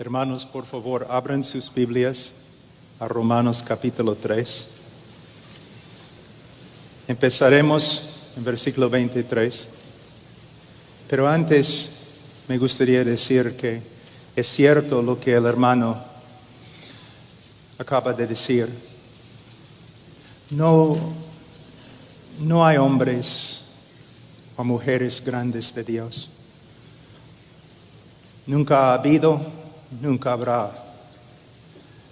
Hermanos, por favor, abran sus Biblias a Romanos capítulo 3. Empezaremos en versículo 23. Pero antes me gustaría decir que es cierto lo que el hermano acaba de decir. No hay hombres o mujeres grandes de Dios. Nunca ha habido, nunca habrá.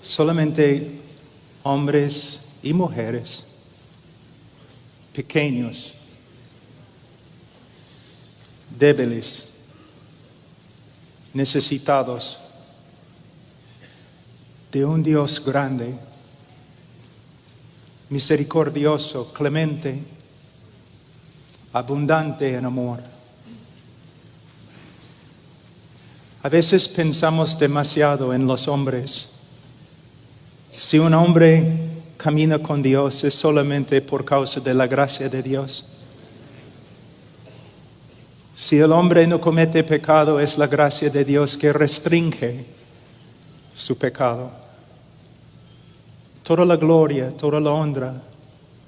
Solamente hombres y mujeres pequeños, débiles, necesitados de un Dios grande, misericordioso, clemente, abundante en amor. A veces pensamos demasiado en los hombres. Si un hombre camina con Dios es solamente por causa de la gracia de Dios. Si el hombre no comete pecado es la gracia de Dios que restringe su pecado. Toda la gloria, toda la honra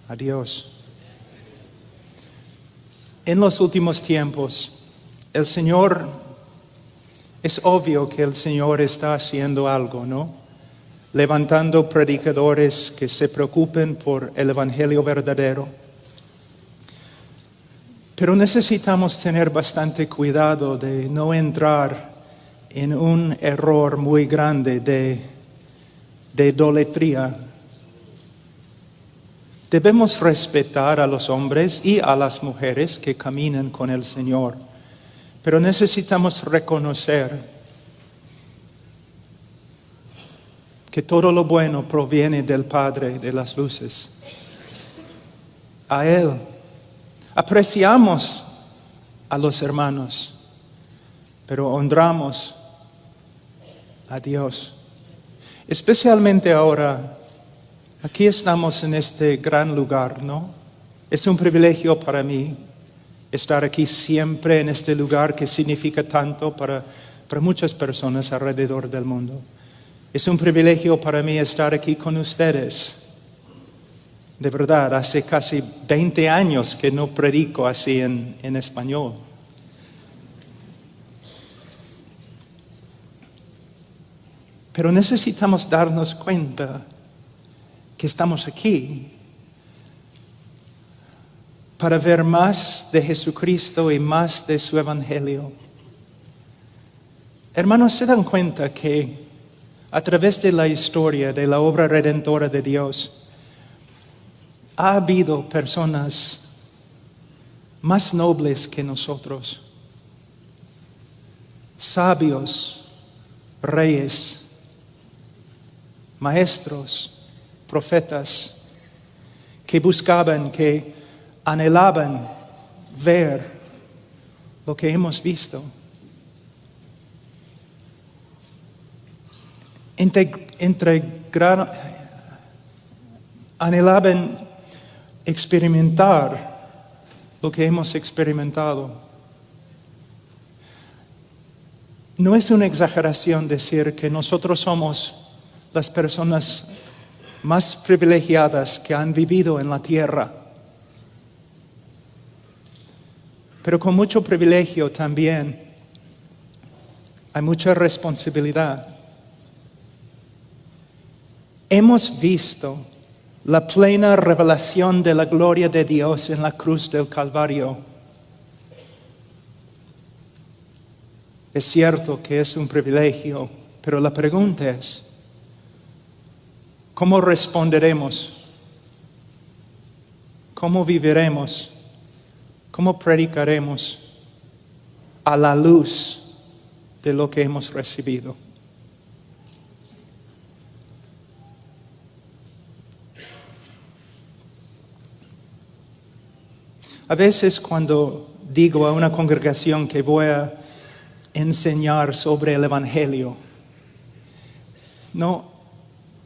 a Dios. En los últimos tiempos, es obvio que el Señor está haciendo algo, ¿no? Levantando predicadores que se preocupen por el evangelio verdadero. Pero necesitamos tener bastante cuidado de no entrar en un error muy grande de idolatría. Debemos respetar a los hombres y a las mujeres que caminan con el Señor. Pero necesitamos reconocer que todo lo bueno proviene del Padre de las luces. A Él. Apreciamos a los hermanos, pero honramos a Dios. Especialmente ahora, aquí estamos en este gran lugar, ¿no? Es un privilegio para mí estar aquí siempre en este lugar que significa tanto para muchas personas alrededor del mundo. Es un privilegio para mí estar aquí con ustedes. De verdad, hace casi 20 años que no predico así en español. Pero necesitamos darnos cuenta que estamos aquí para ver más de Jesucristo y más de su evangelio. Hermanos, ¿se dan cuenta que a través de la historia de la obra redentora de Dios ha habido personas más nobles que nosotros? Sabios, reyes, maestros, profetas, que buscaban, que anhelaban ver lo que hemos visto. Anhelaban experimentar lo que hemos experimentado. No es una exageración decir que nosotros somos las personas más privilegiadas que han vivido en la tierra. Pero con mucho privilegio también hay mucha responsabilidad. Hemos visto la plena revelación de la gloria de Dios en la cruz del Calvario. Es cierto que es un privilegio, pero la pregunta es, ¿cómo responderemos? ¿Cómo viviremos? ¿Cómo predicaremos a la luz de lo que hemos recibido? A veces cuando digo a una congregación que voy a enseñar sobre el evangelio,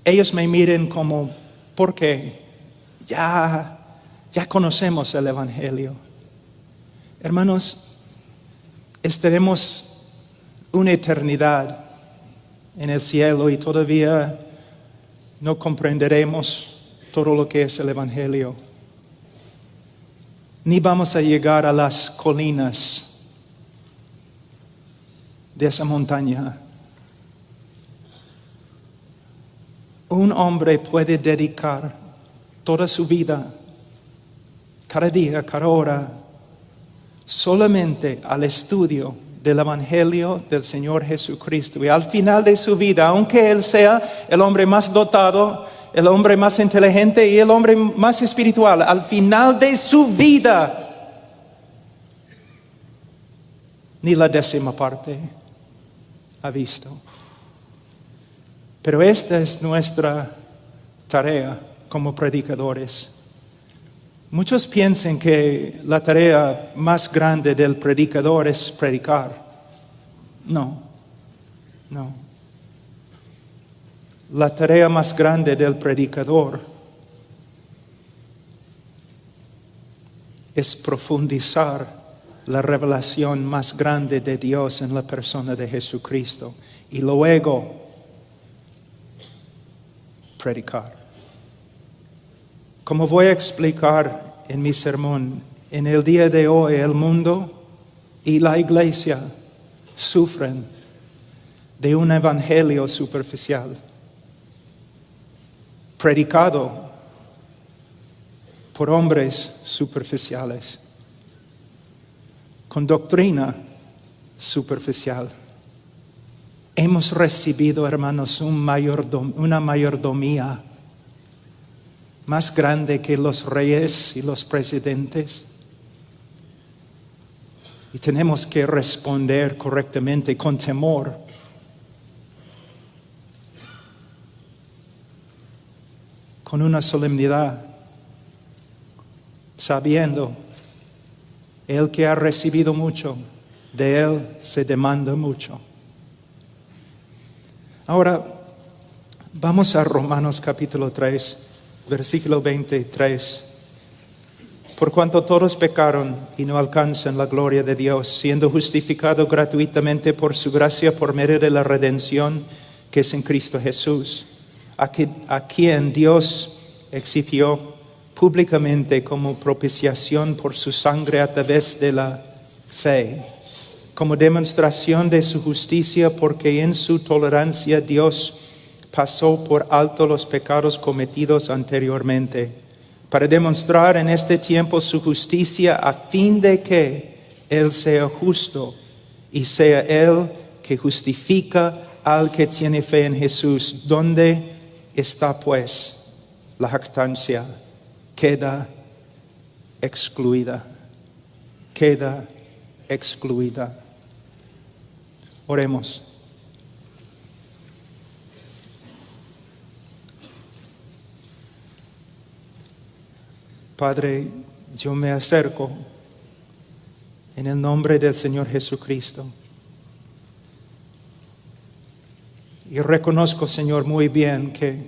ellos me miran como, ¿por qué? Ya conocemos el evangelio. Hermanos, estaremos una eternidad en el cielo y todavía no comprenderemos todo lo que es el Evangelio. Ni vamos a llegar a las colinas de esa montaña. Un hombre puede dedicar toda su vida, cada día, cada hora, solamente al estudio del Evangelio del Señor Jesucristo. Y al final de su vida, aunque él sea el hombre más dotado, el hombre más inteligente y el hombre más espiritual, al final de su vida, ni la 10ª parte ha visto. Pero esta es nuestra tarea como predicadores. Muchos piensan que la tarea más grande del predicador es predicar. No. La tarea más grande del predicador es profundizar la revelación más grande de Dios en la persona de Jesucristo y luego predicar. Como voy a explicar en mi sermón, en el día de hoy el mundo y la iglesia sufren de un evangelio superficial, predicado por hombres superficiales, con doctrina superficial. Hemos recibido, hermanos, una mayordomía más grande que los reyes y los presidentes. Y tenemos que responder correctamente con temor. Con una solemnidad, sabiendo, el que ha recibido mucho, de él se demanda mucho. Ahora, vamos a Romanos capítulo 3, versículo 23. Por cuanto todos pecaron y no alcanzan la gloria de Dios, siendo justificados gratuitamente por su gracia por medio de la redención que es en Cristo Jesús, a quien Dios exhibió públicamente como propiciación por su sangre a través de la fe, como demostración de su justicia, porque en su tolerancia Dios pasó por alto los pecados cometidos anteriormente, para demostrar en este tiempo su justicia, a fin de que Él sea justo y sea Él que justifica al que tiene fe en Jesús. ¿Dónde está pues la jactancia? Queda excluida. Queda excluida. Oremos. Padre, yo me acerco en el nombre del Señor Jesucristo. Y reconozco, Señor, muy bien que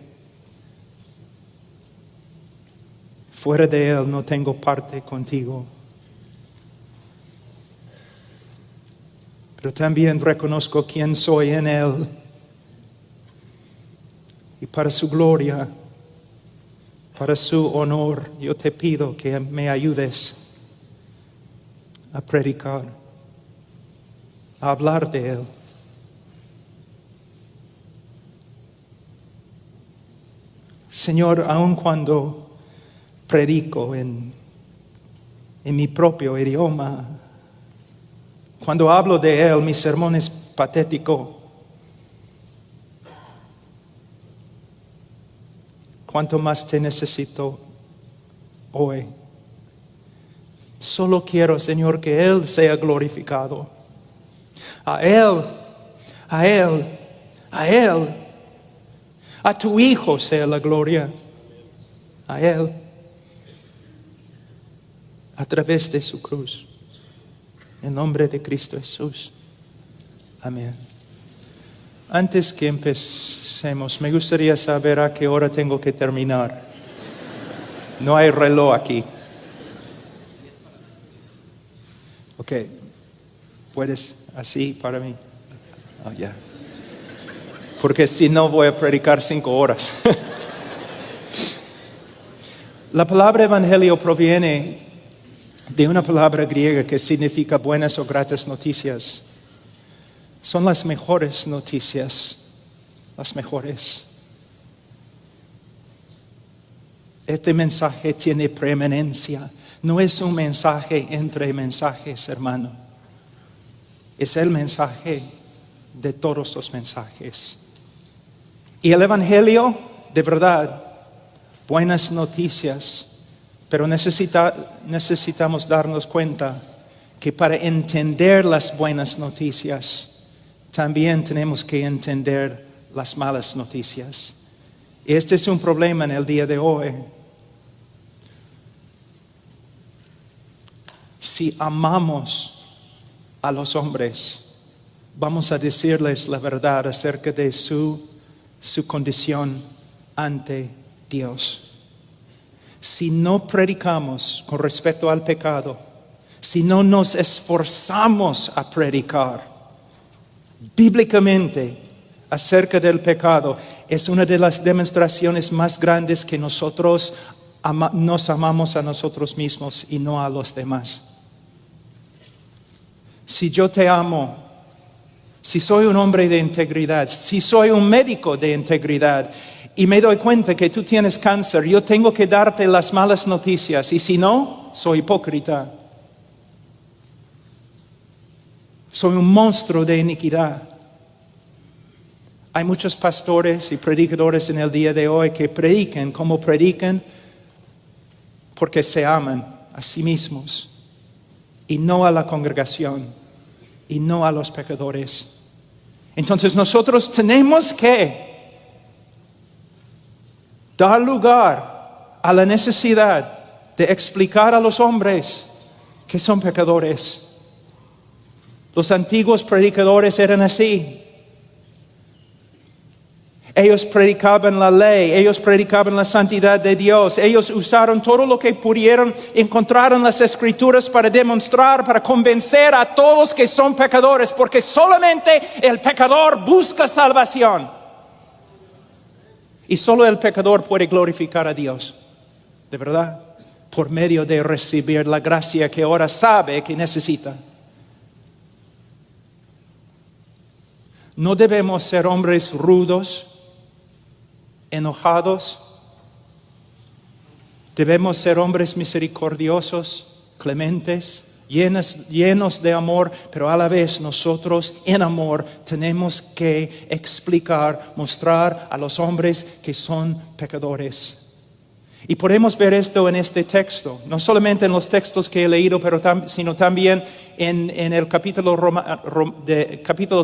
fuera de Él no tengo parte contigo. Pero también reconozco quién soy en Él. Y para su gloria, para su honor, yo te pido que me ayudes a predicar, a hablar de Él. Señor, aun cuando predico en mi propio idioma, cuando hablo de Él, mi sermón es patético. Cuánto más te necesito hoy. Solo quiero, Señor, que Él sea glorificado. A Él, a Él, a Él. A tu Hijo sea la gloria. A Él. A través de su cruz. En nombre de Cristo Jesús. Amén. Antes que empecemos, me gustaría saber a qué hora tengo que terminar. No hay reloj aquí. Ok. ¿Puedes así para mí? Oh, ya. porque si no voy a predicar 5 horas. La palabra evangelio proviene de una palabra griega que significa buenas o gratas noticias. Son las mejores noticias, las mejores. Este mensaje tiene preeminencia. No es un mensaje entre mensajes, hermano. Es el mensaje de todos los mensajes. Y el evangelio, de verdad, buenas noticias, pero necesitamos darnos cuenta que para entender las buenas noticias, también tenemos que entender las malas noticias. Y este es un problema en el día de hoy. Si amamos a los hombres, vamos a decirles la verdad acerca de su condición ante Dios. Si no predicamos con respecto al pecado, si no nos esforzamos a predicar bíblicamente acerca del pecado, es una de las demostraciones más grandes que nosotros nos amamos a nosotros mismos y no a los demás. Si yo te amo, si soy un hombre de integridad, si soy un médico de integridad y me doy cuenta que tú tienes cáncer, yo tengo que darte las malas noticias, y si no, soy hipócrita. Soy un monstruo de iniquidad. Hay muchos pastores y predicadores en el día de hoy que predican como predican porque se aman a sí mismos y no a la congregación y no a los pecadores. Entonces nosotros tenemos que dar lugar a la necesidad de explicar a los hombres que son pecadores. Los antiguos predicadores eran así. Ellos predicaban la ley, ellos predicaban la santidad de Dios, ellos usaron todo lo que pudieron encontrar en las Escrituras para demostrar, para convencer a todos que son pecadores, porque solamente el pecador busca salvación. Y solo el pecador puede glorificar a Dios, de verdad, por medio de recibir la gracia que ahora sabe que necesita. No debemos ser hombres rudos, enojados. Debemos ser hombres misericordiosos, clementes, llenos de amor, pero a la vez nosotros en amor tenemos que explicar, mostrar a los hombres que son pecadores. Y podemos ver esto en este texto, no solamente en los textos que he leído, sino también en el capítulo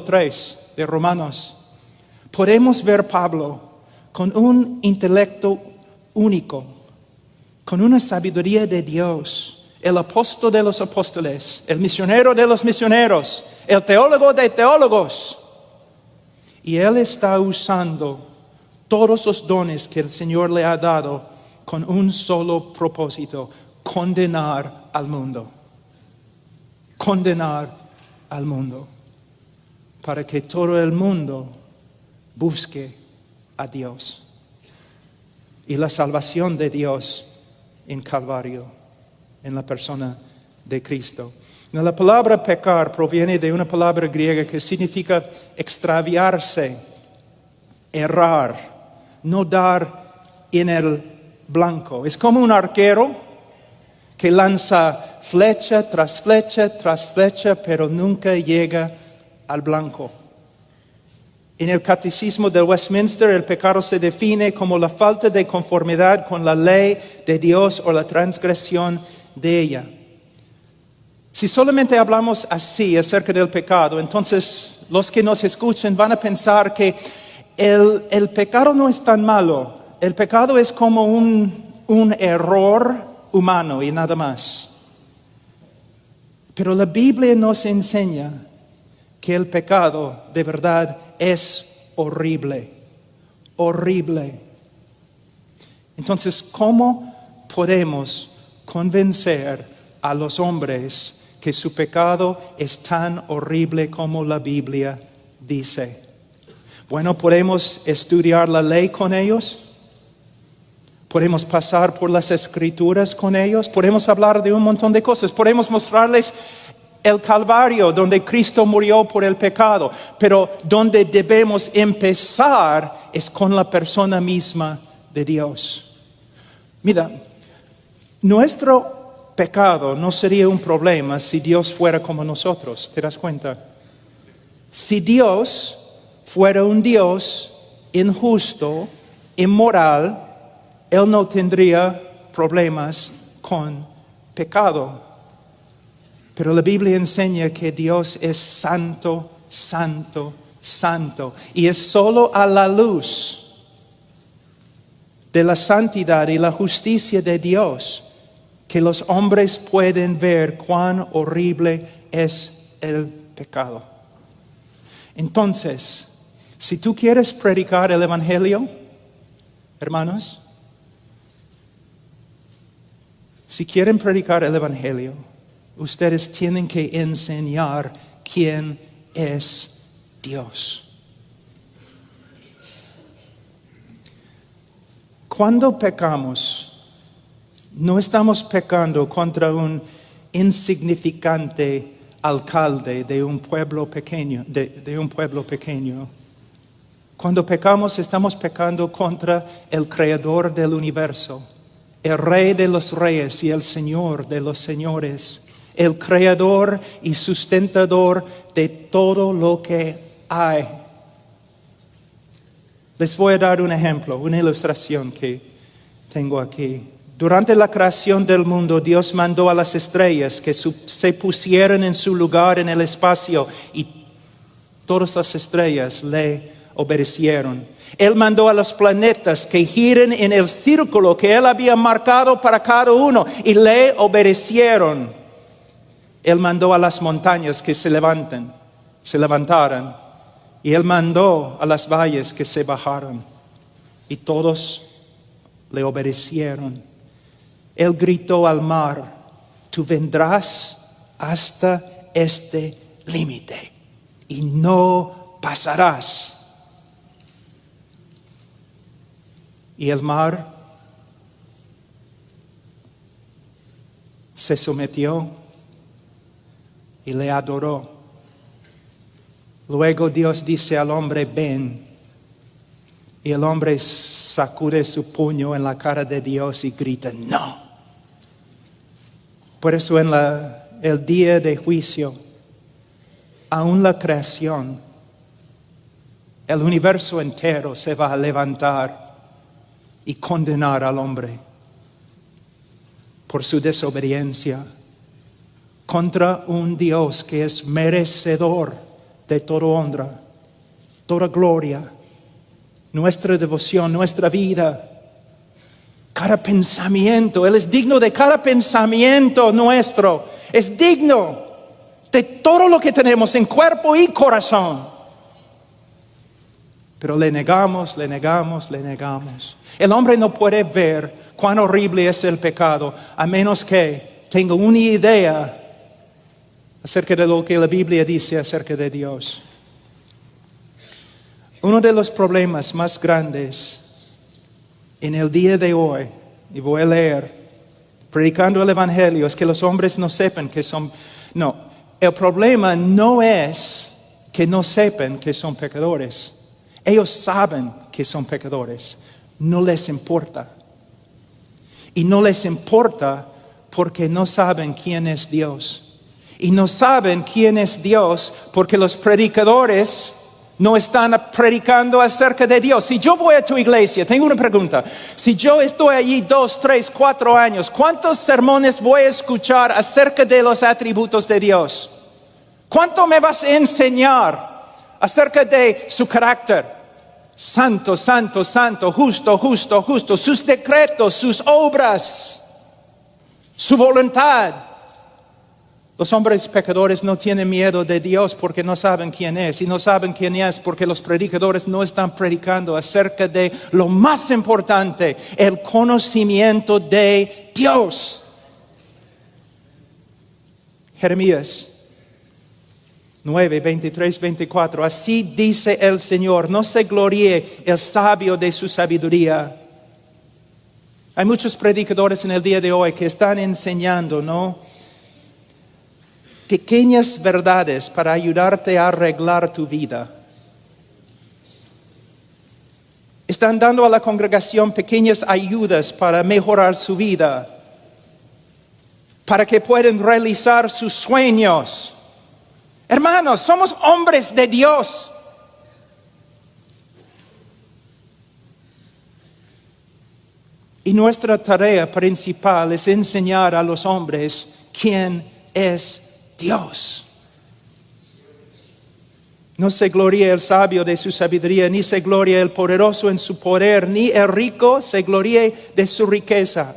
3 de Romanos. Podemos ver Pablo con un intelecto único, con una sabiduría de Dios, el apóstol de los apóstoles, el misionero de los misioneros, el teólogo de teólogos. Y él está usando todos los dones que el Señor le ha dado con un solo propósito: condenar al mundo. Condenar al mundo, para que todo el mundo busque a Dios y la salvación de Dios en Calvario, en la persona de Cristo. La palabra pecar proviene de una palabra griega que significa extraviarse, errar, no dar en el blanco. Es como un arquero que lanza flecha tras flecha tras flecha, pero nunca llega al blanco. En el Catecismo de Westminster, el pecado se define como la falta de conformidad con la ley de Dios o la transgresión de ella. Si solamente hablamos así acerca del pecado, entonces los que nos escuchan van a pensar que el pecado no es tan malo. El pecado es como un error humano y nada más. Pero la Biblia nos enseña que el pecado de verdad es horrible, horrible. Entonces, ¿cómo podemos convencer a los hombres que su pecado es tan horrible como la Biblia dice? Bueno, podemos estudiar la ley con ellos. Podemos pasar por las escrituras con ellos. Podemos hablar de un montón de cosas. Podemos mostrarles el Calvario, donde Cristo murió por el pecado. Pero donde debemos empezar es con la persona misma de Dios. Mira, nuestro pecado no sería un problema si Dios fuera como nosotros. ¿Te das cuenta? Si Dios fuera un Dios injusto, inmoral, Él no tendría problemas con pecado. Pero la Biblia enseña que Dios es santo, santo, santo. Y es solo a la luz de la santidad y la justicia de Dios que los hombres pueden ver cuán horrible es el pecado. Entonces, si tú quieres predicar el Evangelio, hermanos, si quieren predicar el Evangelio, ustedes tienen que enseñar quién es Dios. Cuando pecamos, no estamos pecando contra un insignificante alcalde de un pueblo pequeño, de un pueblo pequeño. Cuando pecamos, estamos pecando contra el Creador del universo, el Rey de los reyes y el Señor de los señores, el Creador y sustentador de todo lo que hay. Les voy a dar un ejemplo, una ilustración que tengo aquí. Durante la creación del mundo, Dios mandó a las estrellas que se pusieran en su lugar en el espacio y todas las estrellas le obedecieron. Él mandó a los planetas que giren en el círculo que Él había marcado para cada uno y le obedecieron. Él mandó a las montañas que se levantaran y Él mandó a las valles que se bajaran y todos le obedecieron. Él gritó al mar: tú vendrás hasta este límite y no pasarás. Y el mar se sometió y le adoró. Luego Dios dice al hombre: ven. Y el hombre sacude su puño en la cara de Dios y grita: no. Por eso en el día de juicio, aún la creación, el universo entero se va a levantar y condenar al hombre por su desobediencia contra un Dios que es merecedor de toda honra, toda gloria, nuestra devoción, nuestra vida, cada pensamiento. Él es digno de cada pensamiento nuestro. Es digno de todo lo que tenemos en cuerpo y corazón. Pero le negamos. El hombre no puede ver cuán horrible es el pecado a menos que tenga una idea acerca de lo que la Biblia dice acerca de Dios. Uno de los problemas más grandes en el día de hoy, y voy a leer, predicando el Evangelio, es que los hombres no sepan que son... No, el problema no es que no sepan que son pecadores. Ellos saben que son pecadores. No les importa. Y no les importa porque no saben quién es Dios. Y no saben quién es Dios porque los predicadores no están predicando acerca de Dios. Si yo voy a tu iglesia, tengo una pregunta. Si yo estoy allí 2, 3, 4 años, ¿cuántos sermones voy a escuchar acerca de los atributos de Dios? ¿Cuánto me vas a enseñar acerca de su carácter? Santo, santo, santo, justo, justo, justo. Sus decretos, sus obras, su voluntad. Los hombres pecadores no tienen miedo de Dios porque no saben quién es. Y no saben quién es porque los predicadores no están predicando acerca de lo más importante, el conocimiento de Dios. Jeremías 9, 23, 24. Así dice el Señor, no se gloríe el sabio de su sabiduría. Hay muchos predicadores en el día de hoy que están enseñando, ¿no?, pequeñas verdades para ayudarte a arreglar tu vida. Están dando a la congregación pequeñas ayudas para mejorar su vida, para que puedan realizar sus sueños. Hermanos, somos hombres de Dios. Y nuestra tarea principal es enseñar a los hombres quién es Dios. No se gloríe el sabio de su sabiduría, ni se gloríe el poderoso en su poder, ni el rico se gloríe de su riqueza.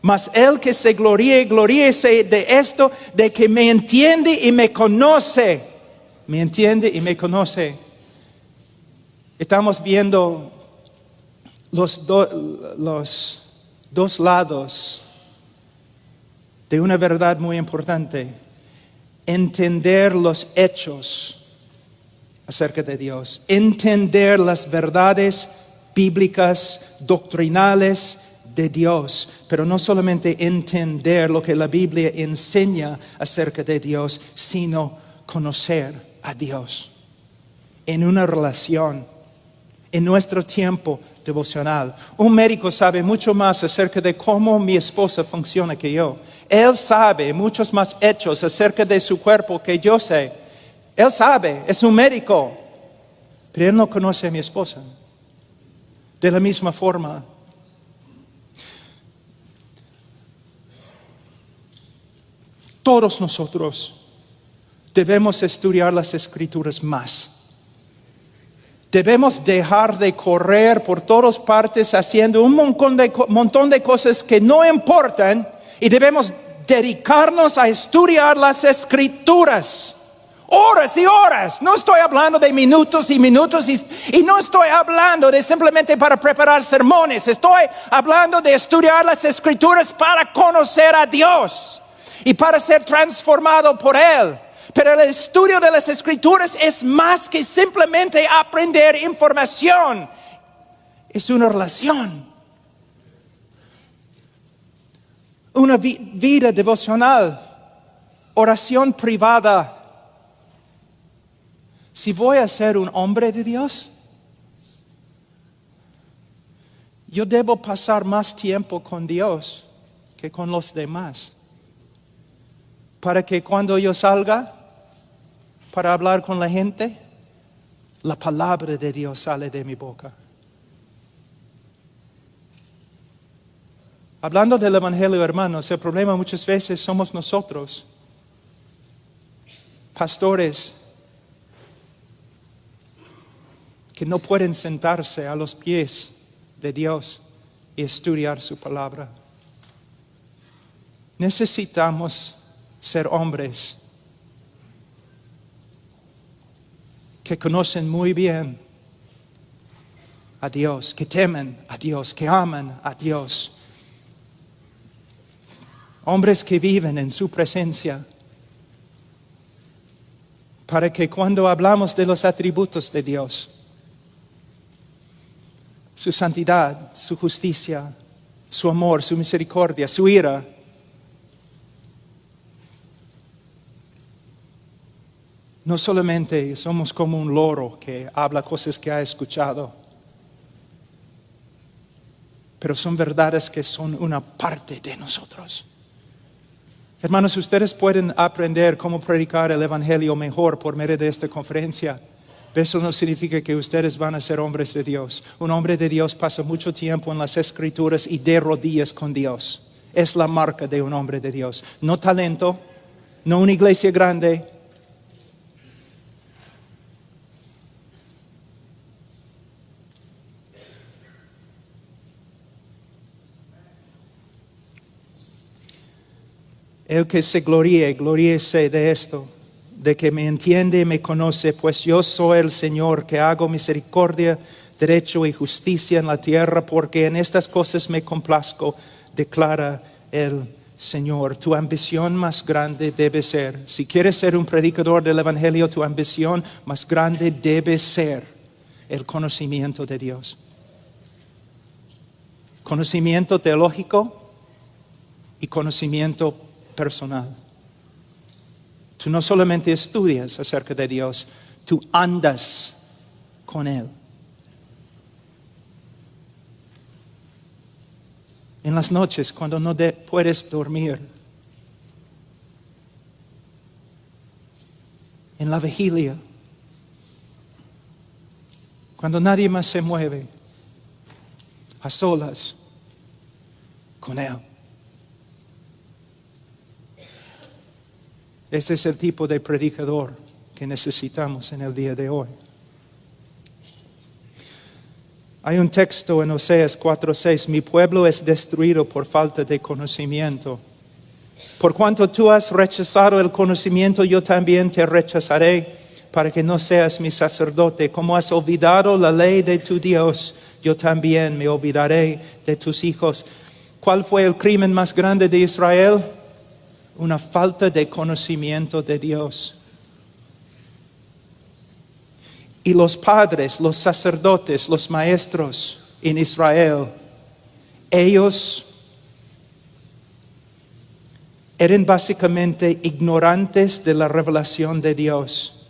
Mas el que se gloríe, gloríese de esto, de que me entiende y me conoce. Me entiende y me conoce. Estamos viendo los dos lados de una verdad muy importante. Entender los hechos acerca de Dios. Entender las verdades bíblicas, doctrinales de Dios. Pero no solamente entender lo que la Biblia enseña acerca de Dios, sino conocer a Dios en una relación, en nuestro tiempo devocional. Un médico sabe mucho más acerca de cómo mi esposa funciona que yo. Él sabe muchos más hechos acerca de su cuerpo que yo sé. Él sabe, es un médico, pero él no conoce a mi esposa. De la misma forma, todos nosotros debemos estudiar las Escrituras más. Debemos dejar de correr por todas partes haciendo un montón de cosas que no importan y debemos dedicarnos a estudiar las Escrituras. Horas y horas. No estoy hablando de minutos y minutos y no estoy hablando de simplemente para preparar sermones. Estoy hablando de estudiar las Escrituras para conocer a Dios y para ser transformado por Él. Pero el estudio de las Escrituras es más que simplemente aprender información. Es una relación. Una vida devocional. Oración privada. Si voy a ser un hombre de Dios, yo debo pasar más tiempo con Dios que con los demás. Para que cuando yo salga para hablar con la gente, la palabra de Dios sale de mi boca. Hablando del Evangelio, hermanos, el problema muchas veces somos nosotros, pastores, que no pueden sentarse a los pies de Dios y estudiar su palabra. Necesitamos ser hombres que conocen muy bien a Dios, que temen a Dios, que aman a Dios. Hombres que viven en su presencia. Para que cuando hablamos de los atributos de Dios, su santidad, su justicia, su amor, su misericordia, su ira, no solamente somos como un loro que habla cosas que ha escuchado, pero son verdades que son una parte de nosotros. Hermanos, ustedes pueden aprender cómo predicar el Evangelio mejor por medio de esta conferencia. Pero eso no significa que ustedes van a ser hombres de Dios. Un hombre de Dios pasa mucho tiempo en las Escrituras y de rodillas con Dios. Es la marca de un hombre de Dios. No talento, no una iglesia grande. El que se gloríe, gloríese de esto, de que me entiende y me conoce, pues yo soy el Señor que hago misericordia, derecho y justicia en la tierra, porque en estas cosas me complazco, declara el Señor, tu ambición más grande debe ser, si quieres ser un predicador del Evangelio, tu ambición más grande debe ser el conocimiento de Dios. Conocimiento teológico y conocimiento personal. Tú no solamente estudias acerca de Dios, tú andas con Él. En las noches, cuando no puedes dormir, en la vigilia, cuando nadie más se mueve, a solas con Él. Este es el tipo de predicador que necesitamos en el día de hoy. Hay un texto en Oseas 4:6, mi pueblo es destruido por falta de conocimiento. Por cuanto tú has rechazado el conocimiento, yo también te rechazaré para que no seas mi sacerdote. Como has olvidado la ley de tu Dios, yo también me olvidaré de tus hijos. ¿Cuál fue el crimen más grande de Israel? Una falta de conocimiento de Dios. Y los padres, los sacerdotes, los maestros en Israel, ellos eran básicamente ignorantes de la revelación de Dios.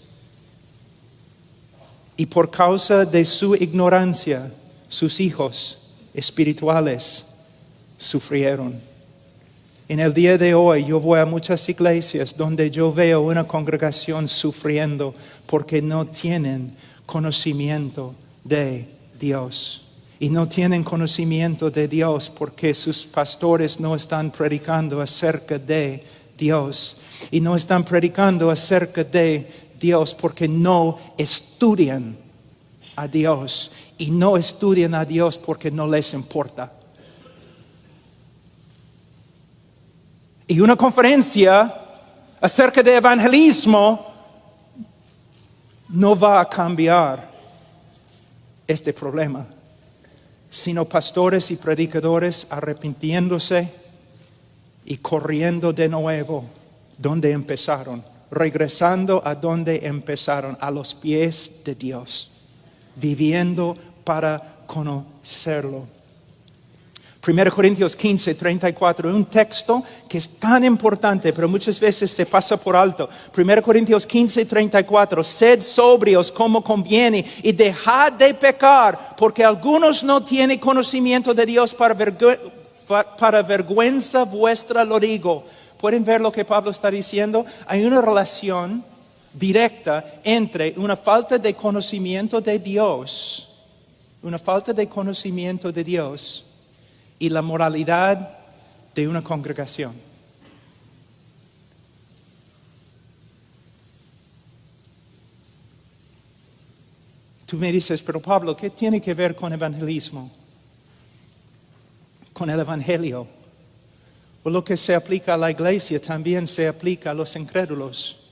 Y por causa de su ignorancia, sus hijos espirituales sufrieron. En el día de hoy yo voy a muchas iglesias donde yo veo una congregación sufriendo porque no tienen conocimiento de Dios. Y no tienen conocimiento de Dios porque sus pastores no están predicando acerca de Dios. Y no están predicando acerca de Dios porque no estudian a Dios. Y no estudian a Dios porque no les importa. Y una conferencia acerca de evangelismo no va a cambiar este problema, sino pastores y predicadores arrepintiéndose y corriendo de nuevo donde empezaron, regresando a donde empezaron, a los pies de Dios, viviendo para conocerlo. 1 Corintios 15, 34, un texto que es tan importante, pero muchas veces se pasa por alto. 1 Corintios 15, 34, sed sobrios como conviene y dejad de pecar, porque algunos no tienen conocimiento de Dios, para vergüenza vuestra lo digo. ¿Pueden ver lo que Pablo está diciendo? Hay una relación directa entre una falta de conocimiento de Dios, y la moralidad de una congregación. Tú me dices, pero Pablo, ¿qué tiene que ver con evangelismo? Con el evangelio. O lo que se aplica a la iglesia también se aplica a los incrédulos.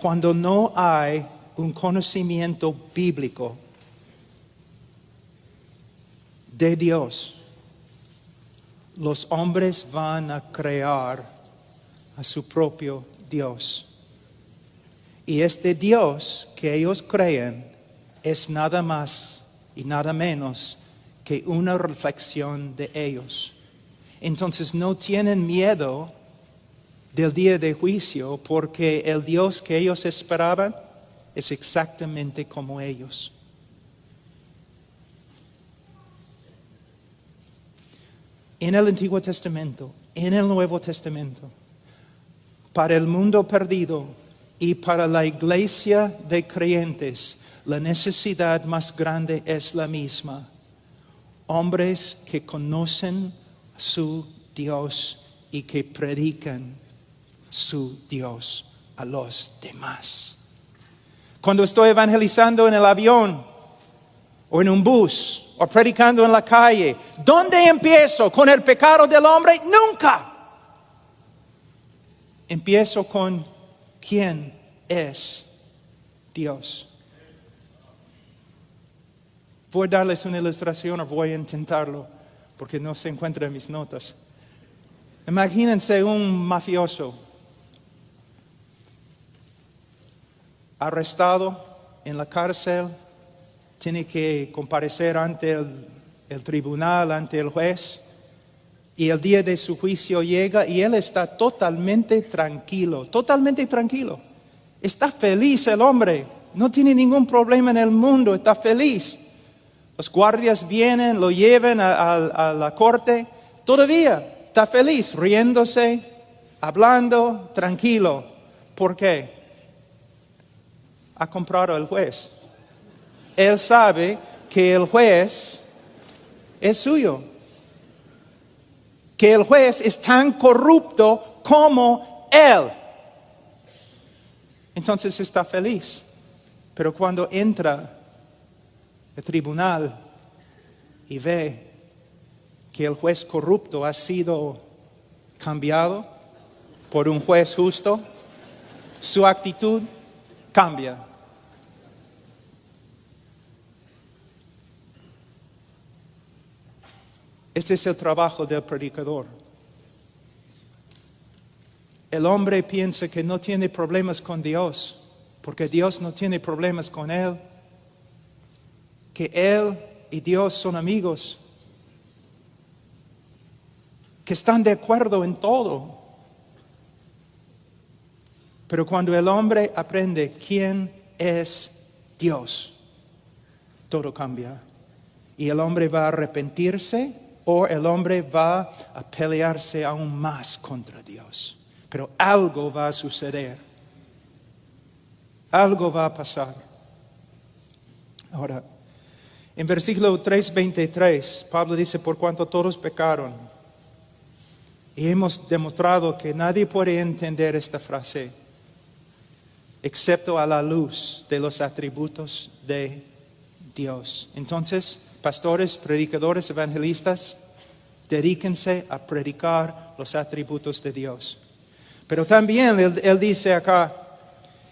Cuando no hay un conocimiento bíblico de Dios, los hombres van a crear a su propio Dios. Y este Dios que ellos creen es nada más y nada menos que una reflexión de ellos. Entonces no tienen miedo del día de juicio, porque el Dios que ellos esperaban es exactamente como ellos. En el Antiguo Testamento, en el Nuevo Testamento, para el mundo perdido y para la iglesia de creyentes, la necesidad más grande es la misma. Hombres que conocen a su Dios y que predican su Dios a los demás. Cuando estoy evangelizando en el avión o en un bus o predicando en la calle, ¿dónde empiezo? ¿Con el pecado del hombre? Nunca. Empiezo con quién es Dios. Voy a darles una ilustración o voy a intentarlo porque no se encuentra en mis notas. Imagínense un mafioso arrestado en la cárcel, tiene que comparecer ante el tribunal, ante el juez, y el día de su juicio llega y él está totalmente tranquilo. Está feliz el hombre, no tiene ningún problema en el mundo, está feliz. Los guardias vienen, lo llevan a la corte, todavía está feliz, riéndose, hablando, tranquilo. ¿Por qué? Ha comprado al juez. Él sabe que el juez es suyo. Que el juez es tan corrupto como él. Entonces está feliz. Pero cuando entra al tribunal y ve que el juez corrupto ha sido cambiado por un juez justo, su actitud cambia. Este es el trabajo del predicador. El hombre piensa que no tiene problemas con Dios, porque Dios no tiene problemas con él, que él y Dios son amigos, que están de acuerdo en todo. Pero cuando el hombre aprende quién es Dios, todo cambia. Y el hombre va a arrepentirse o el hombre va a pelearse aún más contra Dios. Pero algo va a suceder. Algo va a pasar. Ahora, en versículo 3:23, Pablo dice, por cuanto todos pecaron. Y hemos demostrado que nadie puede entender esta frase, excepto a la luz de los atributos de Dios. Entonces, pastores, predicadores, evangelistas, dedíquense a predicar los atributos de Dios. Pero también él dice acá,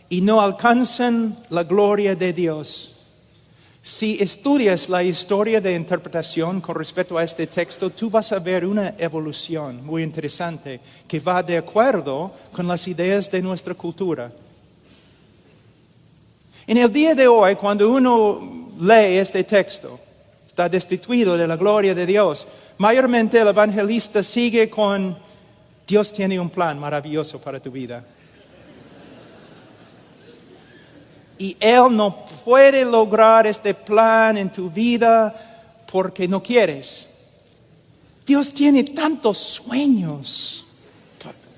y no alcanzan la gloria de Dios. Si estudias la historia de interpretación con respecto a este texto, tú vas a ver una evolución muy interesante que va de acuerdo con las ideas de nuestra cultura. En el día de hoy, cuando uno lee este texto, está destituido de la gloria de Dios. Mayormente el evangelista sigue con, Dios tiene un plan maravilloso para tu vida. Y Él no puede lograr este plan en tu vida porque no quieres. Dios tiene tantos sueños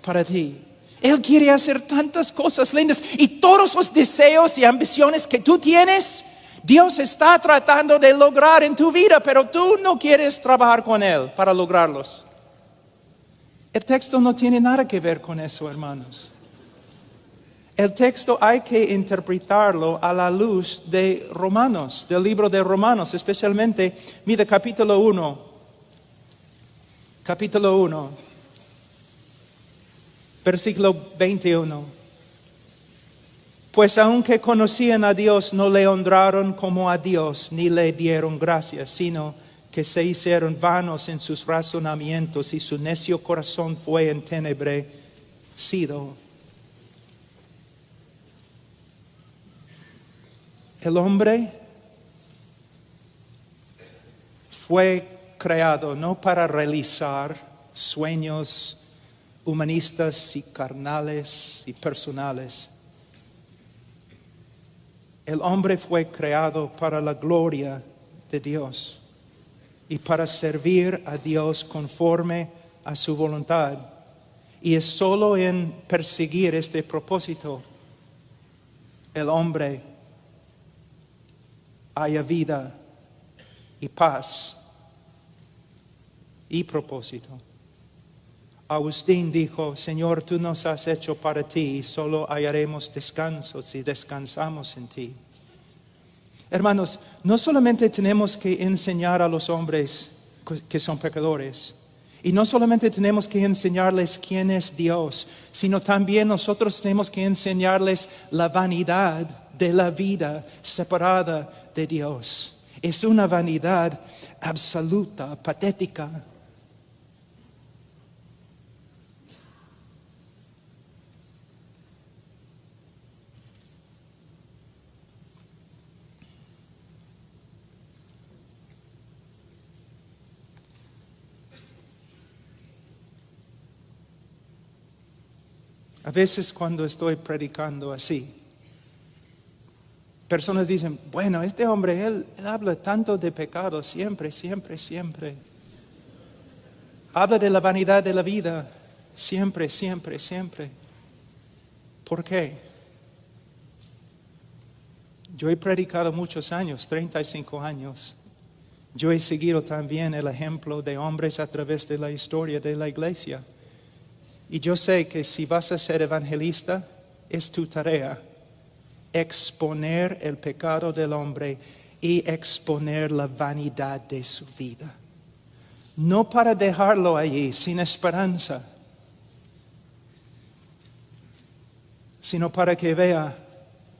para ti. Él quiere hacer tantas cosas lindas y todos los deseos y ambiciones que tú tienes, Dios está tratando de lograr en tu vida, pero tú no quieres trabajar con Él para lograrlos. El texto no tiene nada que ver con eso, hermanos. El texto hay que interpretarlo a la luz de Romanos, del libro de Romanos, especialmente, mira, capítulo 1, versículo 21. Pues aunque conocían a Dios, no le honraron como a Dios, ni le dieron gracias, sino que se hicieron vanos en sus razonamientos y su necio corazón fue entenebrecido. El hombre fue creado no para realizar sueños humanistas y carnales y personales. El hombre fue creado para la gloria de Dios y para servir a Dios conforme a su voluntad. Y es solo en perseguir este propósito el hombre haya vida y paz y propósito. Agustín dijo, Señor, tú nos has hecho para ti y solo hallaremos descanso si descansamos en ti. Hermanos, no solamente tenemos que enseñar a los hombres que son pecadores, y no solamente tenemos que enseñarles quién es Dios, sino también nosotros tenemos que enseñarles la vanidad de la vida separada de Dios. Es una vanidad absoluta, patética. A veces cuando estoy predicando así, personas dicen, bueno, este hombre, él habla tanto de pecado, siempre. Habla de la vanidad de la vida, siempre. ¿Por qué? Yo he predicado muchos años, 35 años. Yo he seguido también el ejemplo de hombres a través de la historia de la iglesia. Y yo sé que si vas a ser evangelista, es tu tarea exponer el pecado del hombre y exponer la vanidad de su vida. No para dejarlo allí sin esperanza, sino para que vea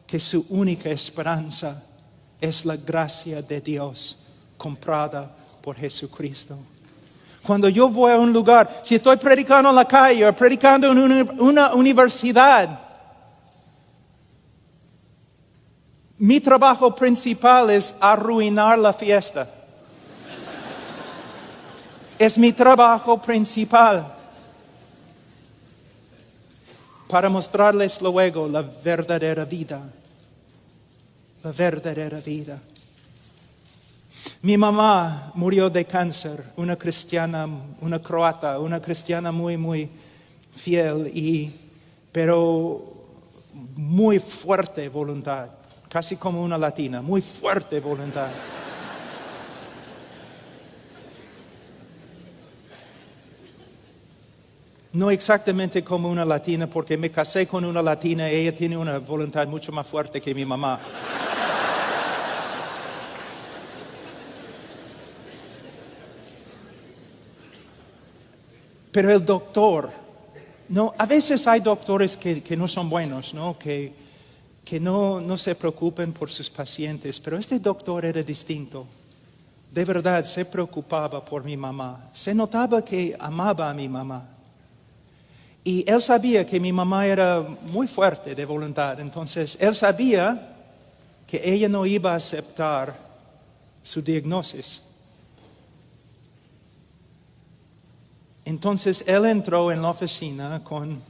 que su única esperanza es la gracia de Dios comprada por Jesucristo. Cuando yo voy a un lugar, si estoy predicando en la calle o predicando en una universidad, mi trabajo principal es arruinar la fiesta. Es mi trabajo principal para mostrarles luego la verdadera vida. La verdadera vida. Mi mamá murió de cáncer, una cristiana, una croata, una cristiana muy fiel, pero muy fuerte voluntad, casi como una latina, muy fuerte voluntad. No exactamente como una latina, porque me casé con una latina y ella tiene una voluntad mucho más fuerte que mi mamá. Pero el doctor, no, a veces hay doctores que no son buenos, ¿no? Que no se preocupen por sus pacientes, pero este doctor era distinto. De verdad se preocupaba por mi mamá. Se notaba que amaba a mi mamá. Y él sabía que mi mamá era muy fuerte de voluntad. Entonces, él sabía que ella no iba a aceptar su diagnóstico. Entonces, él entró en la oficina con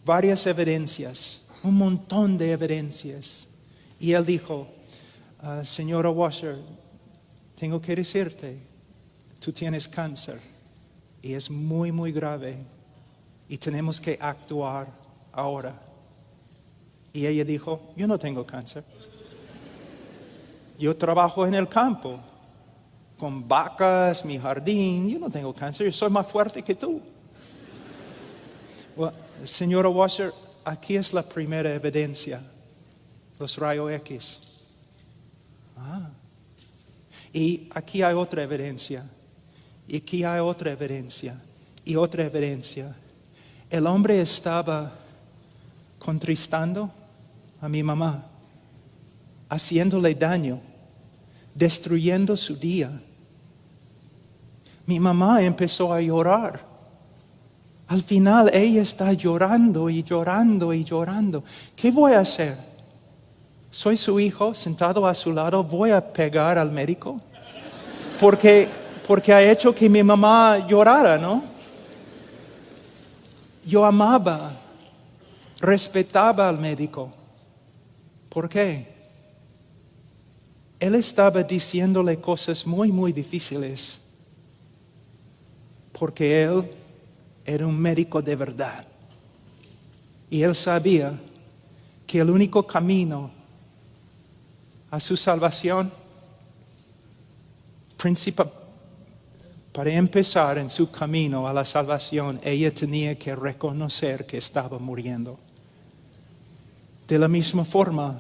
varias evidencias, un montón de evidencias. Y él dijo, señora Washer, tengo que decirte, tú tienes cáncer y es muy grave y tenemos que actuar ahora. Y ella dijo, yo no tengo cáncer. Yo trabajo en el campo, con vacas, mi jardín, yo no tengo cáncer, yo soy más fuerte que tú. Well, señora Washer, aquí es la primera evidencia, los rayos X. Y aquí hay otra evidencia, y aquí hay otra evidencia, y otra evidencia. El hombre estaba contristando a mi mamá, haciéndole daño, destruyendo su día. Mi mamá empezó a llorar. Al final ella está llorando y llorando y llorando. ¿Qué voy a hacer? Soy su hijo sentado a su lado. ¿Voy a pegar al médico? Porque ha hecho que mi mamá llorara, ¿no? Yo amaba, respetaba al médico. ¿Por qué? Él estaba diciéndole cosas muy difíciles. Porque él era un médico de verdad. Y él sabía que el único camino a su salvación, principal, para empezar en su camino a la salvación, ella tenía que reconocer que estaba muriendo. De la misma forma,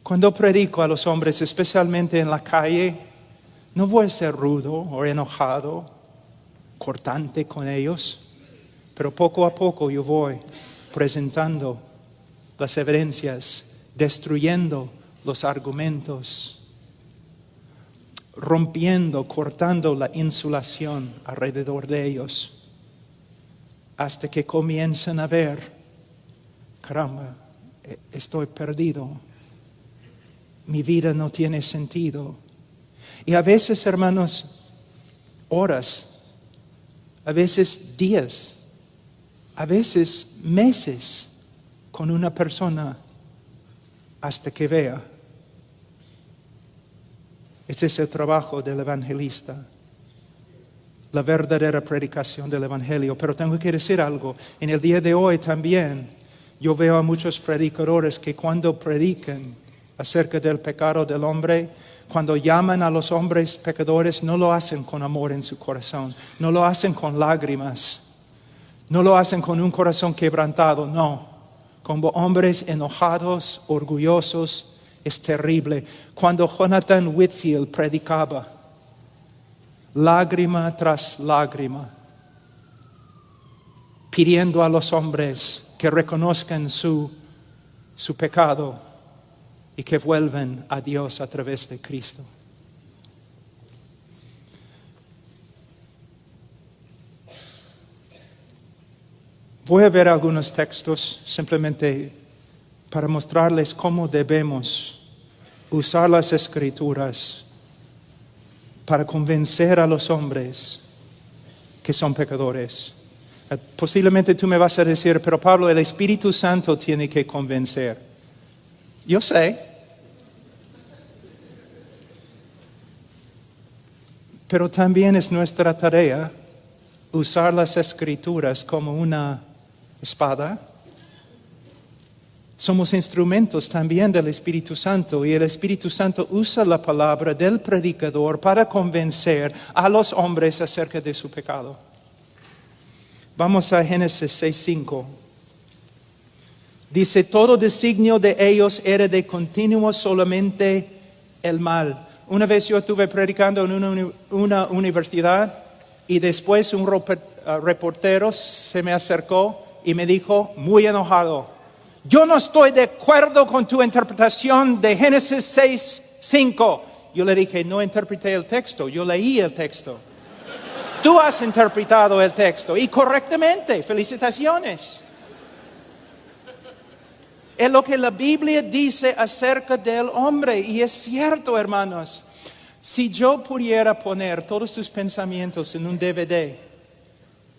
cuando predico a los hombres, especialmente en la calle, no voy a ser rudo o enojado, cortante con ellos, pero poco a poco yo voy presentando las evidencias, destruyendo los argumentos, rompiendo, cortando la insulación alrededor de ellos, hasta que comienzan a ver, caramba, estoy perdido, mi vida no tiene sentido. Y a veces, hermanos, horas, a veces días, a veces meses con una persona hasta que vea. Este es el trabajo del evangelista, la verdadera predicación del evangelio. Pero tengo que decir algo, en el día de hoy también yo veo a muchos predicadores que cuando predican acerca del pecado del hombre, cuando llaman a los hombres pecadores, no lo hacen con amor en su corazón, no lo hacen con lágrimas, no lo hacen con un corazón quebrantado, no, como hombres enojados, orgullosos. Es terrible. Cuando Jonathan Whitfield predicaba, lágrima tras lágrima, pidiendo a los hombres que reconozcan su pecado y que vuelvan a Dios a través de Cristo. Voy a ver algunos textos simplemente para mostrarles cómo debemos usar las Escrituras para convencer a los hombres que son pecadores. Posiblemente tú me vas a decir, pero Pablo, el Espíritu Santo tiene que convencer. Yo sé. Pero también es nuestra tarea usar las Escrituras como una espada. Somos instrumentos también del Espíritu Santo y el Espíritu Santo usa la palabra del predicador para convencer a los hombres acerca de su pecado. Vamos a Génesis 6:5. Dice, todo designio de ellos era de continuo solamente el mal. Una vez yo estuve predicando en una universidad y después un reportero se me acercó y me dijo, muy enojado, yo no estoy de acuerdo con tu interpretación de Génesis 6:5. Yo le dije, no interpreté el texto, yo leí el texto. Tú has interpretado el texto y correctamente, felicitaciones. Es lo que la Biblia dice acerca del hombre y es cierto, hermanos. Si yo pudiera poner todos tus pensamientos en un DVD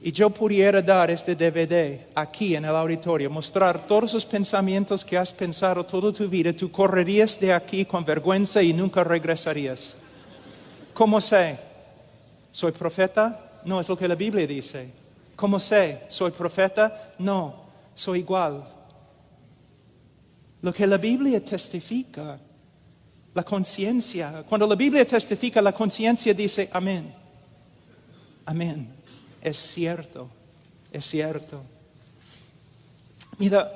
y yo pudiera dar este DVD aquí en el auditorio, mostrar todos los pensamientos que has pensado toda tu vida, tú correrías de aquí con vergüenza y nunca regresarías. ¿Cómo sé? ¿Soy profeta? No, es lo que la Biblia dice. ¿Cómo sé? ¿Soy profeta? No, soy igual. Lo que la Biblia testifica, la conciencia. Cuando la Biblia testifica, la conciencia dice, amén. Amén. Es cierto, es cierto. Mira,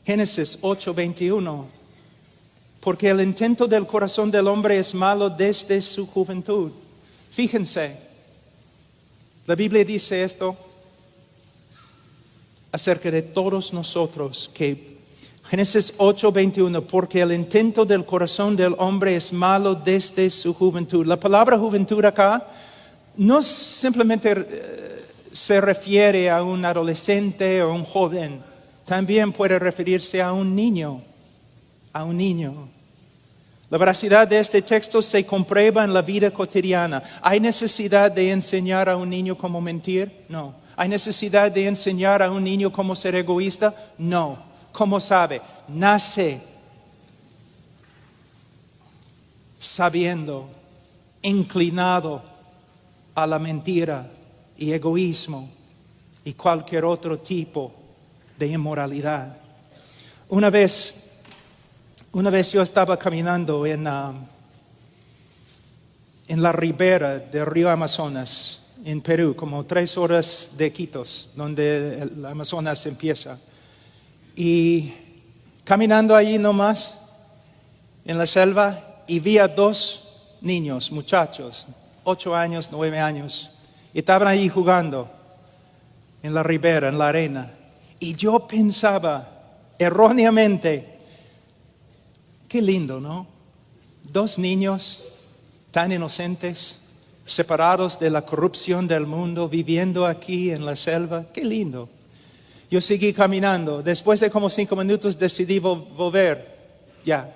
Génesis 8:21. Porque el intento del corazón del hombre es malo desde su juventud. Fíjense, la Biblia dice esto acerca de todos nosotros, que Génesis 8:21, porque el intento del corazón del hombre es malo desde su juventud. La palabra juventud acá no simplemente se refiere a un adolescente o un joven, también puede referirse a un niño, a un niño. La veracidad de este texto se comprueba en la vida cotidiana. ¿Hay necesidad de enseñar a un niño cómo mentir? No. ¿Hay necesidad de enseñar a un niño cómo ser egoísta? No. ¿Cómo sabe? Nace sabiendo, inclinado a la mentira y egoísmo y cualquier otro tipo de inmoralidad. Una vez yo estaba caminando en la ribera del río Amazonas, en Perú, como 3 horas de Iquitos, donde el Amazonas empieza. Y caminando allí nomás, en la selva, y vi a 2 niños, muchachos, 8 años, 9 años, y estaban allí jugando en la ribera, en la arena. Y yo pensaba, erróneamente, qué lindo, ¿no? 2 niños tan inocentes, separados de la corrupción del mundo, viviendo aquí en la selva. Qué lindo. Yo seguí caminando. Después de como 5 minutos decidí volver. Ya.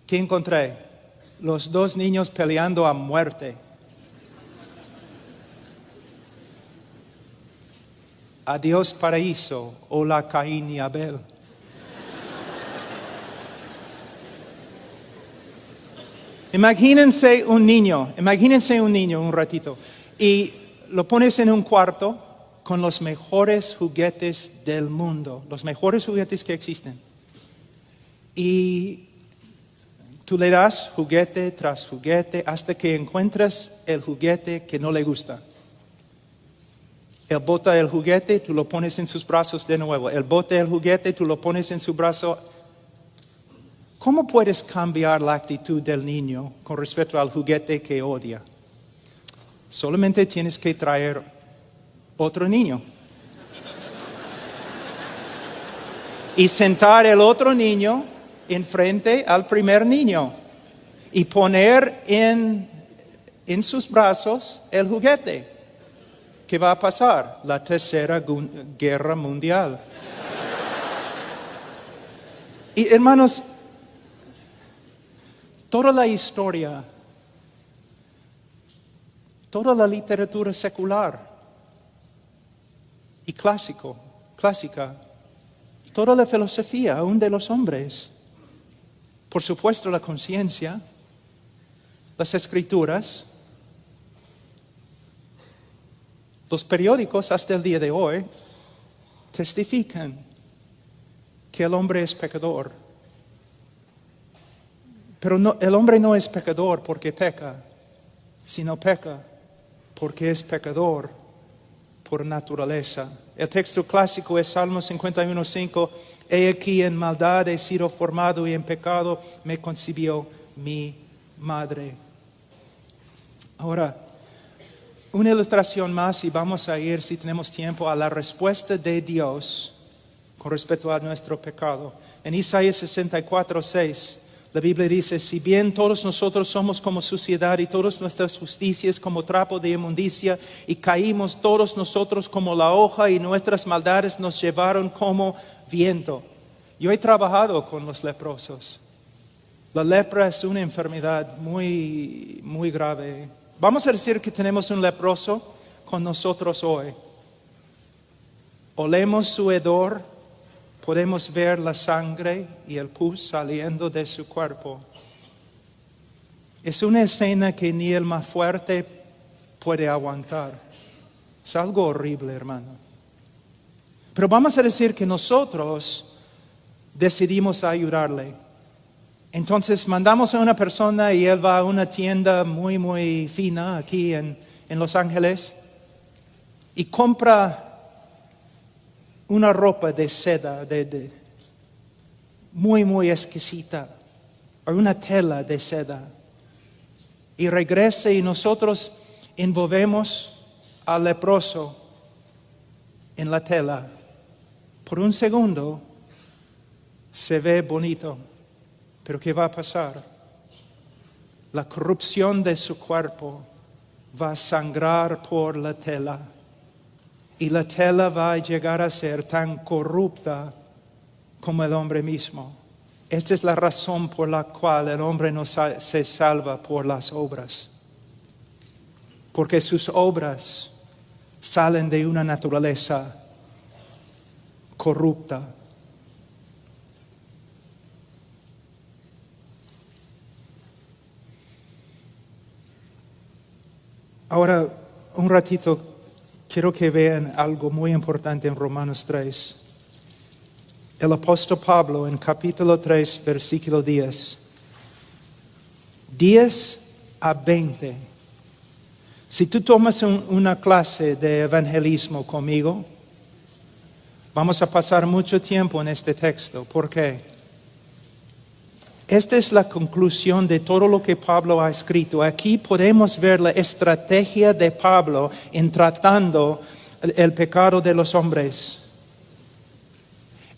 ¿Qué encontré? Los 2 niños peleando a muerte. Adiós paraíso, hola Caín y Abel. Imagínense un niño un ratito, y lo pones en un cuarto con los mejores juguetes del mundo, los mejores juguetes que existen. Y tú le das juguete tras juguete hasta que encuentras el juguete que no le gusta. Él bota el juguete, tú lo pones en sus brazos de nuevo. Él bota el juguete, tú lo pones en su brazo. ¿Cómo puedes cambiar la actitud del niño con respecto al juguete que odia? Solamente tienes que traer otro niño. Y sentar el otro niño enfrente al primer niño. Y poner en sus brazos el juguete. ¿Qué va a pasar? La tercera guerra mundial. Y hermanos, toda la historia, toda la literatura secular y clásica, toda la filosofía, aún de los hombres, por supuesto la conciencia, las escrituras, los periódicos hasta el día de hoy testifican que el hombre es pecador. Pero el hombre no es pecador porque peca, sino peca porque es pecador por naturaleza. El texto clásico es Salmo 51:5. He aquí en maldad he sido formado y en pecado me concibió mi madre. Ahora, una ilustración más y vamos a ir, si tenemos tiempo, a la respuesta de Dios con respecto a nuestro pecado. En Isaías 64:6, la Biblia dice: si bien todos nosotros somos como suciedad y todas nuestras justicias como trapo de inmundicia, y caímos todos nosotros como la hoja y nuestras maldades nos llevaron como viento. Yo he trabajado con los leprosos. La lepra es una enfermedad muy, muy grave. Vamos a decir que tenemos un leproso con nosotros hoy. Olemos su hedor, podemos ver la sangre y el pus saliendo de su cuerpo. Es una escena que ni el más fuerte puede aguantar. Es algo horrible, hermano. Pero vamos a decir que nosotros decidimos ayudarle. Entonces mandamos a una persona y él va a una tienda muy, muy fina aquí en Los Ángeles y compra una ropa de seda muy, muy exquisita, o una tela de seda. Y regresa y nosotros envolvemos al leproso en la tela. Por un segundo se ve bonito. Pero ¿qué va a pasar? La corrupción de su cuerpo va a sangrar por la tela. Y la tela va a llegar a ser tan corrupta como el hombre mismo. Esta es la razón por la cual el hombre no se salva por las obras. Porque sus obras salen de una naturaleza corrupta. Ahora, un ratito, quiero que vean algo muy importante en Romanos 3. El apóstol Pablo en capítulo 3, versículo 10. 10 a 20. Si tú tomas una clase de evangelismo conmigo, vamos a pasar mucho tiempo en este texto. ¿Por qué? Esta es la conclusión de todo lo que Pablo ha escrito. Aquí podemos ver la estrategia de Pablo en tratando el pecado de los hombres.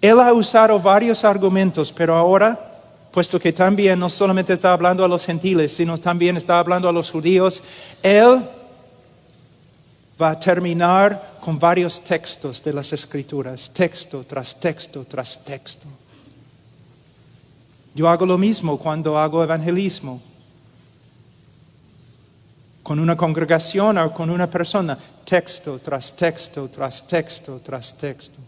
Él ha usado varios argumentos, pero ahora puesto que también no solamente está hablando a los gentiles, sino también está hablando a los judíos, Él va a terminar con varios textos de las Escrituras, texto tras texto tras texto. Yo hago lo mismo cuando hago evangelismo, con una congregación o con una persona, texto tras texto tras texto tras texto.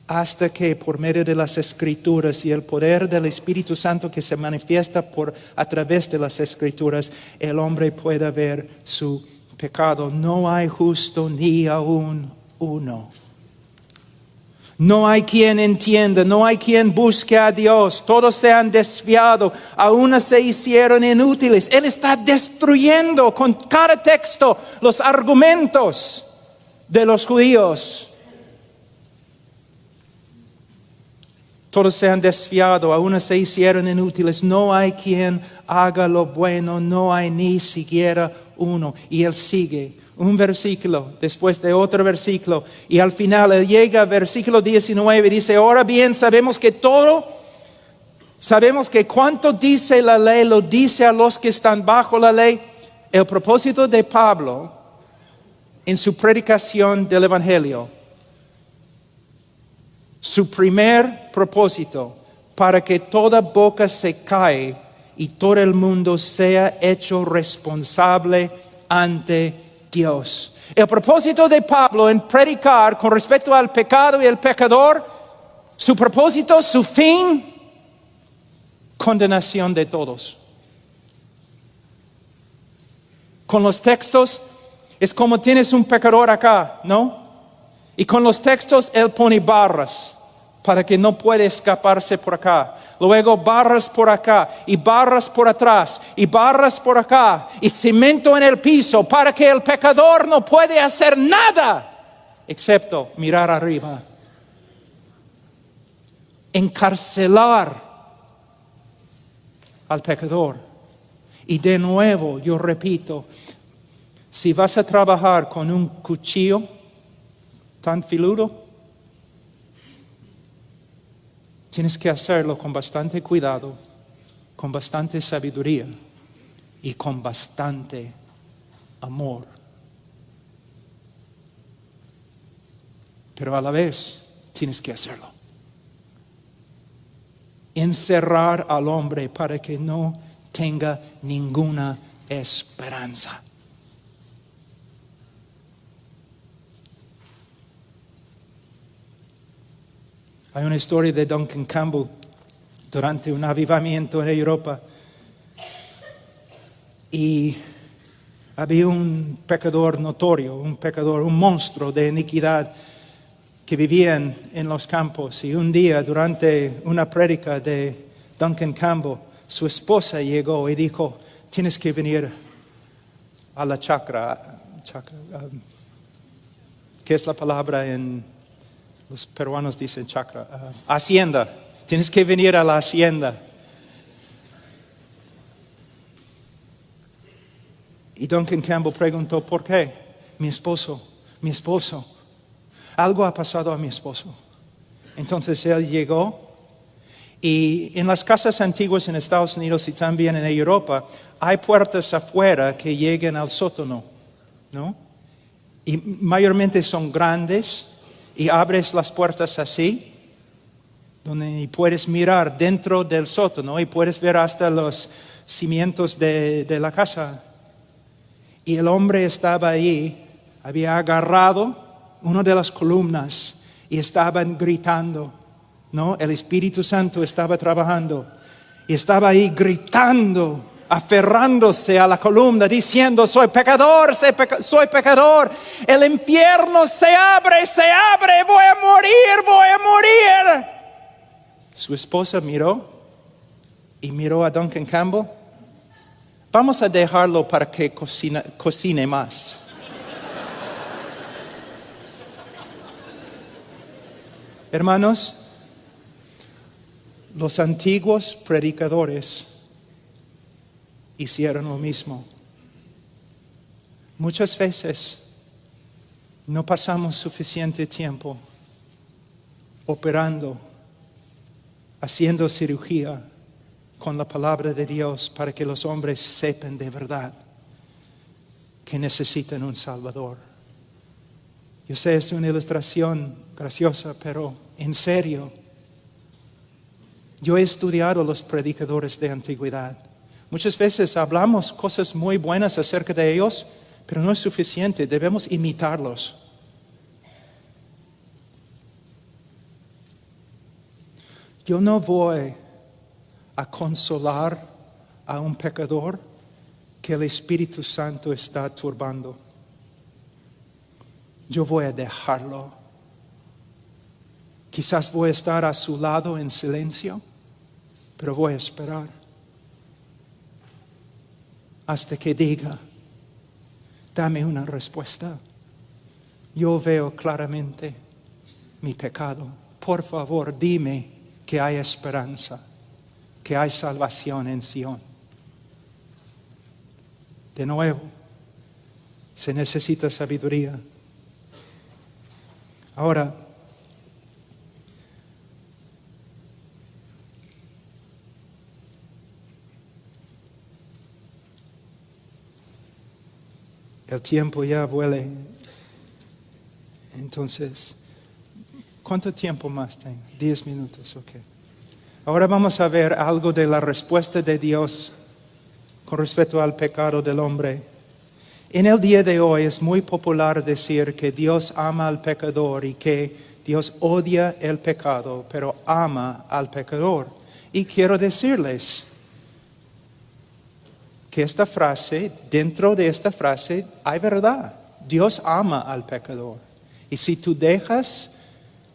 Hasta que por medio de las Escrituras y el poder del Espíritu Santo que se manifiesta a través de las Escrituras, el hombre pueda ver su pecado. No hay justo ni aún uno. No hay quien entienda, no hay quien busque a Dios. Todos se han desviado, aún se hicieron inútiles. Él está destruyendo con cada texto los argumentos de los judíos. Todos se han desviado, aún se hicieron inútiles. No hay quien haga lo bueno, no hay ni siquiera uno. Y él sigue un versículo después de otro versículo. Y al final él llega al versículo 19 y dice, ahora bien sabemos que cuanto dice la ley, lo dice a los que están bajo la ley. El propósito de Pablo en su predicación del Evangelio, su primer propósito, para que toda boca se calle y todo el mundo sea hecho responsable ante Dios. El propósito de Pablo en predicar con respecto al pecado y el pecador, su propósito, su fin, condenación de todos. Con los textos es como tienes un pecador acá, ¿no? Y con los textos él pone barras para que no pueda escaparse por acá. Luego barras por acá y barras por atrás y barras por acá y cemento en el piso para que el pecador no puede hacer nada excepto mirar arriba. Encarcelar al pecador. Y de nuevo yo repito, si vas a trabajar con un cuchillo tan filudo, tienes que hacerlo con bastante cuidado, con bastante sabiduría y con bastante amor. Pero a la vez tienes que hacerlo. Encerrar al hombre para que no tenga ninguna esperanza. Hay una historia de Duncan Campbell durante un avivamiento en Europa. Y había un pecador notorio, un monstruo de iniquidad que vivía en los campos. Y un día, durante una prédica de Duncan Campbell, su esposa llegó y dijo, tienes que venir a la chacra. ¿Qué es la palabra en... Los peruanos dicen chacra, hacienda. Tienes que venir a la hacienda. Y Duncan Campbell preguntó, ¿por qué? Mi esposo. Algo ha pasado a mi esposo. Entonces él llegó. Y en las casas antiguas en Estados Unidos y también en Europa, hay puertas afuera que llegan al sótano, ¿no? Y mayormente son grandes. Y abres las puertas así, donde puedes mirar dentro del sótano y puedes ver hasta los cimientos de la casa. Y el hombre estaba allí, había agarrado una de las columnas y estaban gritando, ¿no? El Espíritu Santo estaba trabajando y estaba ahí gritando, aferrándose a la columna, diciendo, soy pecador, soy pecador. El infierno se abre, voy a morir. Su esposa miró a Duncan Campbell. Vamos a dejarlo para que cocine más. Hermanos, los antiguos predicadores hicieron lo mismo. Muchas veces no pasamos suficiente tiempo operando haciendo cirugía con la palabra de Dios para que los hombres sepan de verdad que necesitan un Salvador. Yo sé, es una ilustración graciosa, pero en serio, yo he estudiado a los predicadores de antigüedad. Muchas veces hablamos cosas muy buenas acerca de ellos, pero no es suficiente, debemos imitarlos. Yo no voy a consolar a un pecador que el Espíritu Santo está turbando. Yo voy a dejarlo. Quizás voy a estar a su lado en silencio, pero voy a esperar hasta que diga, dame una respuesta. Yo veo claramente mi pecado. Por favor, dime que hay esperanza, que hay salvación en Sion. De nuevo, se necesita sabiduría. Ahora, el tiempo ya vuela. Entonces, ¿cuánto tiempo más tengo? 10 minutos, ok. Ahora vamos a ver algo de la respuesta de Dios con respecto al pecado del hombre. En el día de hoy es muy popular decir que Dios ama al pecador y que Dios odia el pecado, pero ama al pecador. Y quiero decirles que esta frase, dentro de esta frase hay verdad. Dios ama al pecador. Y si tú dejas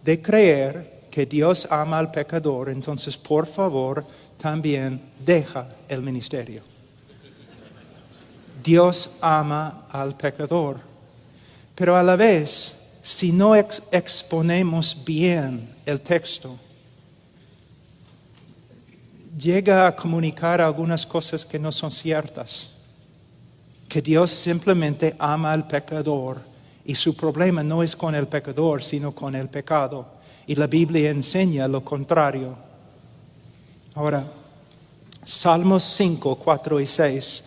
de creer que Dios ama al pecador, entonces por favor también deja el ministerio. Dios ama al pecador. Pero a la vez, si no exponemos bien el texto, llega a comunicar algunas cosas que no son ciertas. Que Dios simplemente ama al pecador y su problema no es con el pecador, sino con el pecado. Y la Biblia enseña lo contrario. Ahora, Salmos 5, 4 y 6.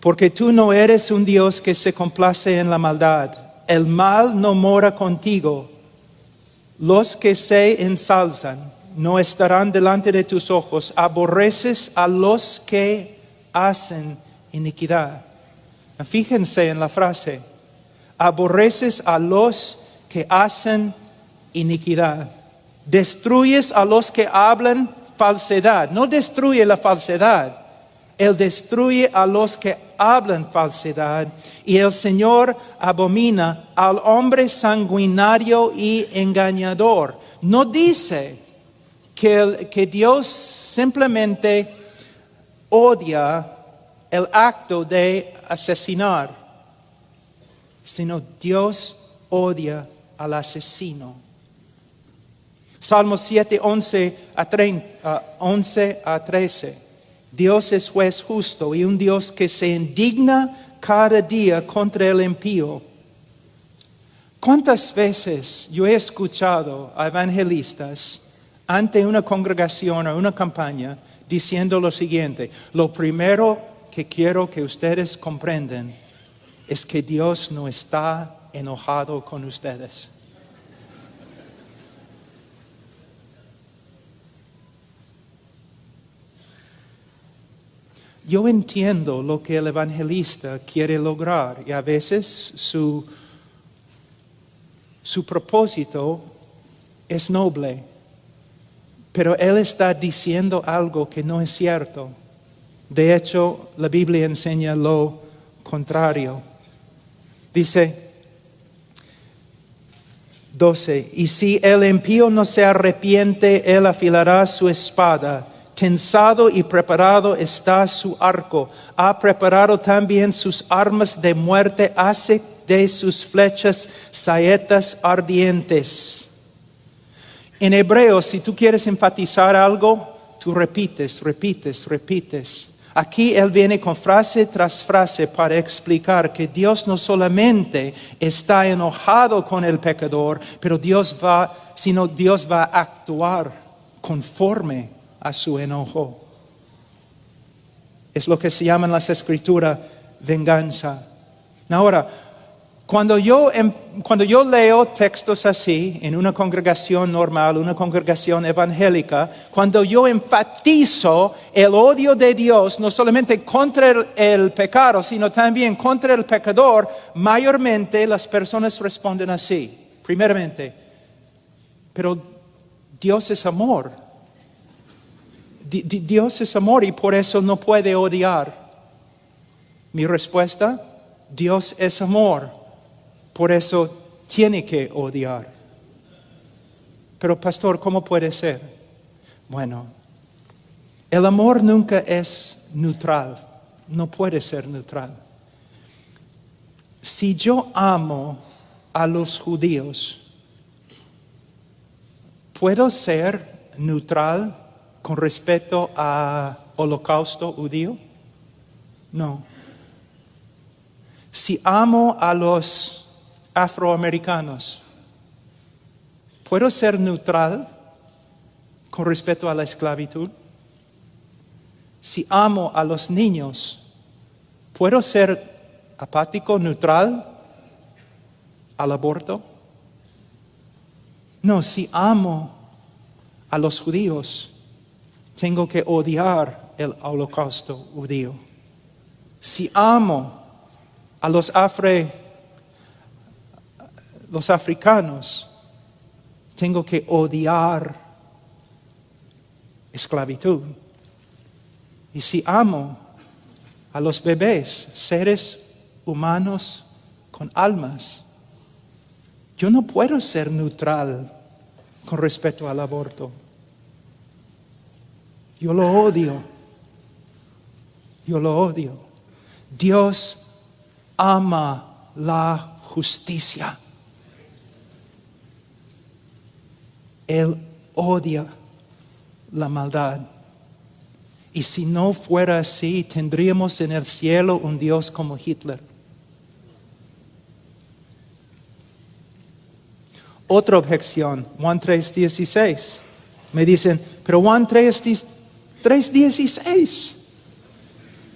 Porque tú no eres un Dios que se complace en la maldad. El mal no mora contigo. Los que se ensalzan no estarán delante de tus ojos. Aborreces a los que hacen iniquidad. Fíjense en la frase. Aborreces a los que hacen iniquidad. Destruyes a los que hablan falsedad. No destruye la falsedad. Él destruye a los que hablan falsedad. Y el Señor abomina al hombre sanguinario y engañador. No dice que Dios simplemente odia el acto de asesinar, sino Dios odia al asesino. Salmos 7, 11 a 13. Dios es juez justo y un Dios que se indigna cada día contra el impío. ¿Cuántas veces yo he escuchado a evangelistas ante una congregación o una campaña diciendo lo siguiente? Lo primero que quiero que ustedes comprendan es que Dios no está enojado con ustedes. Yo entiendo lo que el evangelista quiere lograr y a veces su propósito es noble, pero él está diciendo algo que no es cierto. De hecho, la Biblia enseña lo contrario. Dice 12, y si el impío no se arrepiente, él afilará su espada. Tensado y preparado está su arco. Ha preparado también sus armas de muerte. Hace de sus flechas saetas ardientes. En hebreo, si tú quieres enfatizar algo, tú repites. Aquí él viene con frase tras frase para explicar que Dios no solamente está enojado con el pecador, pero Dios va a actuar conforme a su enojo. Es lo que se llama en las Escrituras venganza. Ahora, cuando yo leo textos así en una congregación normal, una congregación evangélica, cuando yo enfatizo el odio de Dios, no solamente contra el pecado, sino también contra el pecador, mayormente las personas responden así. Primeramente, pero Dios es amor. Dios es amor y por eso no puede odiar. Mi respuesta, Dios es amor. Por eso tiene que odiar. Pero pastor, ¿cómo puede ser? Bueno, el amor nunca es neutral. No puede ser neutral. Si yo amo a los judíos, ¿puedo ser neutral con respecto al holocausto judío? No. Si amo a los afroamericanos, ¿puedo ser neutral con respecto a la esclavitud? Si amo a los niños, ¿puedo ser apático, neutral al aborto? No, si amo a los judíos, tengo que odiar el holocausto judío. Si amo a los africanos, tengo que odiar esclavitud. Y si amo a los bebés, seres humanos con almas, yo no puedo ser neutral con respecto al aborto. Yo lo odio. Yo lo odio. Dios ama la justicia. Él odia la maldad. Y si no fuera así, tendríamos en el cielo un Dios como Hitler. Otra objeción, Juan 3:16. Me dicen, pero Juan 3:16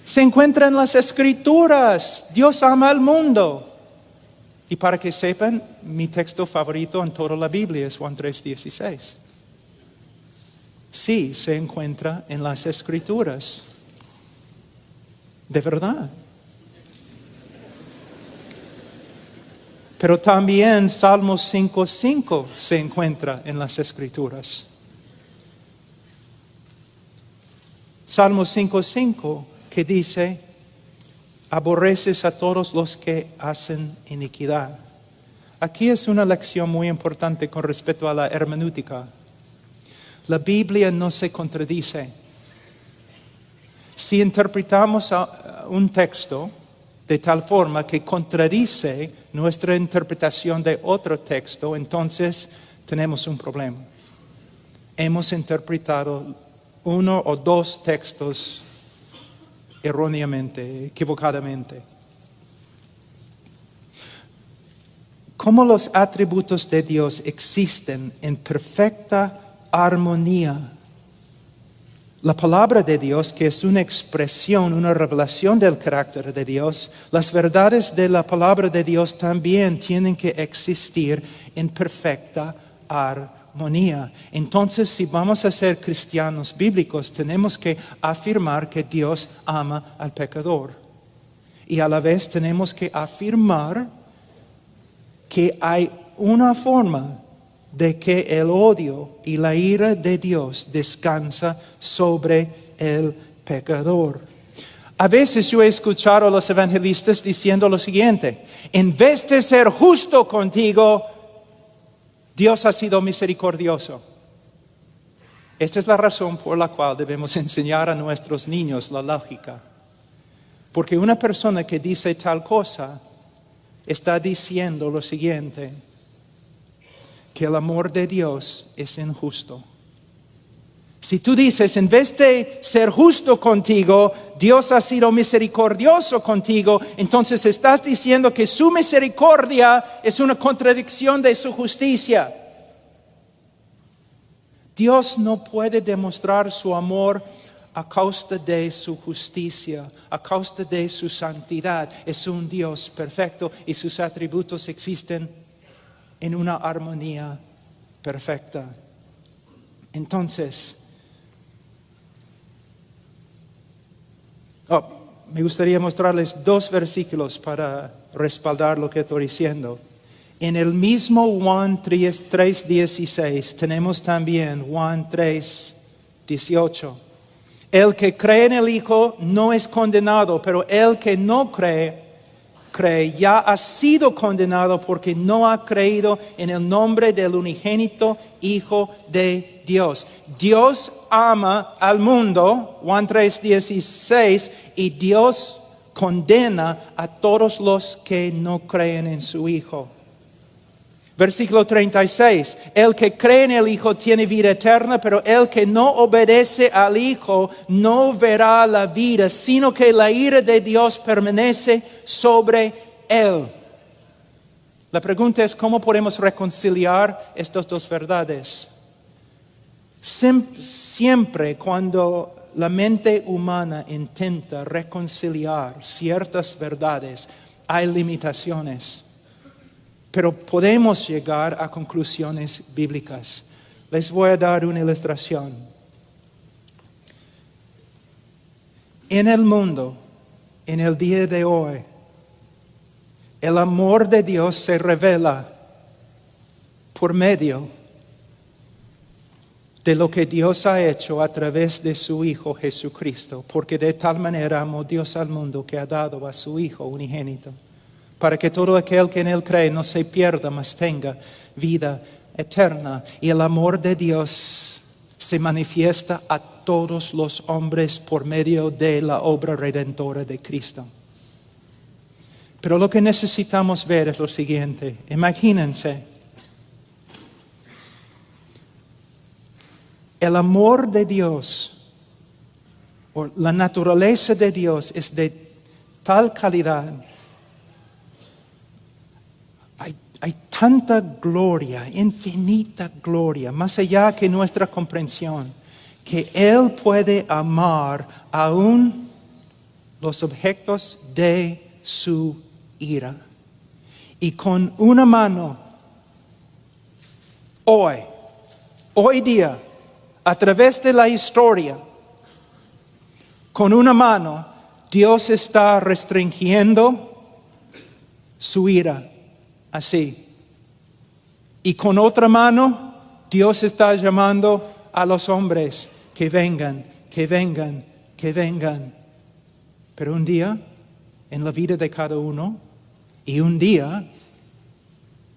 se encuentra en las Escrituras. Dios ama al mundo. Y para que sepan, mi texto favorito en toda la Biblia es Juan 3:16. Sí, se encuentra en las Escrituras. De verdad. Pero también Salmos 5:5 se encuentra en las Escrituras. Salmos 5:5 que dice, aborreces a todos los que hacen iniquidad. Aquí es una lección muy importante con respecto a la hermenéutica. La Biblia no se contradice. Si interpretamos un texto de tal forma que contradice nuestra interpretación de otro texto, entonces tenemos un problema. Hemos interpretado uno o dos textos erróneamente, equivocadamente. Como los atributos de Dios existen en perfecta armonía, la palabra de Dios, que es una expresión, una revelación del carácter de Dios, las verdades de la palabra de Dios también tienen que existir en perfecta armonía. Entonces, si vamos a ser cristianos bíblicos, tenemos que afirmar que Dios ama al pecador. Y a la vez tenemos que afirmar que hay una forma de que el odio y la ira de Dios descansa sobre el pecador. A veces yo he escuchado a los evangelistas diciendo lo siguiente: en vez de ser justo contigo, Dios ha sido misericordioso. Esta es la razón por la cual debemos enseñar a nuestros niños la lógica. Porque una persona que dice tal cosa está diciendo lo siguiente: que el amor de Dios es injusto. Si tú dices, en vez de ser justo contigo, Dios ha sido misericordioso contigo, entonces estás diciendo que su misericordia es una contradicción de su justicia. Dios no puede demostrar su amor a causa de su justicia, a causa de su santidad. Es un Dios perfecto y sus atributos existen en una armonía perfecta. Entonces, me gustaría mostrarles 2 versículos para respaldar lo que estoy diciendo. En el mismo Juan 3:16 tenemos también Juan 3:18. El que cree en el Hijo no es condenado, pero el que no cree ya ha sido condenado porque no ha creído en el nombre del unigénito Hijo de Dios. Dios ama al mundo, Juan 3:16, y Dios condena a todos los que no creen en su Hijo. Versículo 36, el que cree en el Hijo tiene vida eterna, pero el que no obedece al Hijo no verá la vida, sino que la ira de Dios permanece sobre él. La pregunta es, ¿cómo podemos reconciliar estas 2 verdades? Siempre cuando la mente humana intenta reconciliar ciertas verdades, hay limitaciones. Pero podemos llegar a conclusiones bíblicas. Les voy a dar una ilustración. En el mundo, en el día de hoy, el amor de Dios se revela por medio de lo que Dios ha hecho a través de su Hijo Jesucristo. Porque de tal manera amó Dios al mundo que ha dado a su Hijo unigénito, para que todo aquel que en Él cree no se pierda, mas tenga vida eterna. Y el amor de Dios se manifiesta a todos los hombres por medio de la obra redentora de Cristo. Pero lo que necesitamos ver es lo siguiente. Imagínense, el amor de Dios, o la naturaleza de Dios, es de tal calidad. Hay tanta gloria, infinita gloria, más allá que nuestra comprensión, que Él puede amar aún los objetos de su ira. Y con una mano, hoy día, a través de la historia, con una mano, Dios está restringiendo su ira. Así. Y con otra mano, Dios está llamando a los hombres que vengan, que vengan, que vengan. Pero un día, en la vida de cada uno, y un día,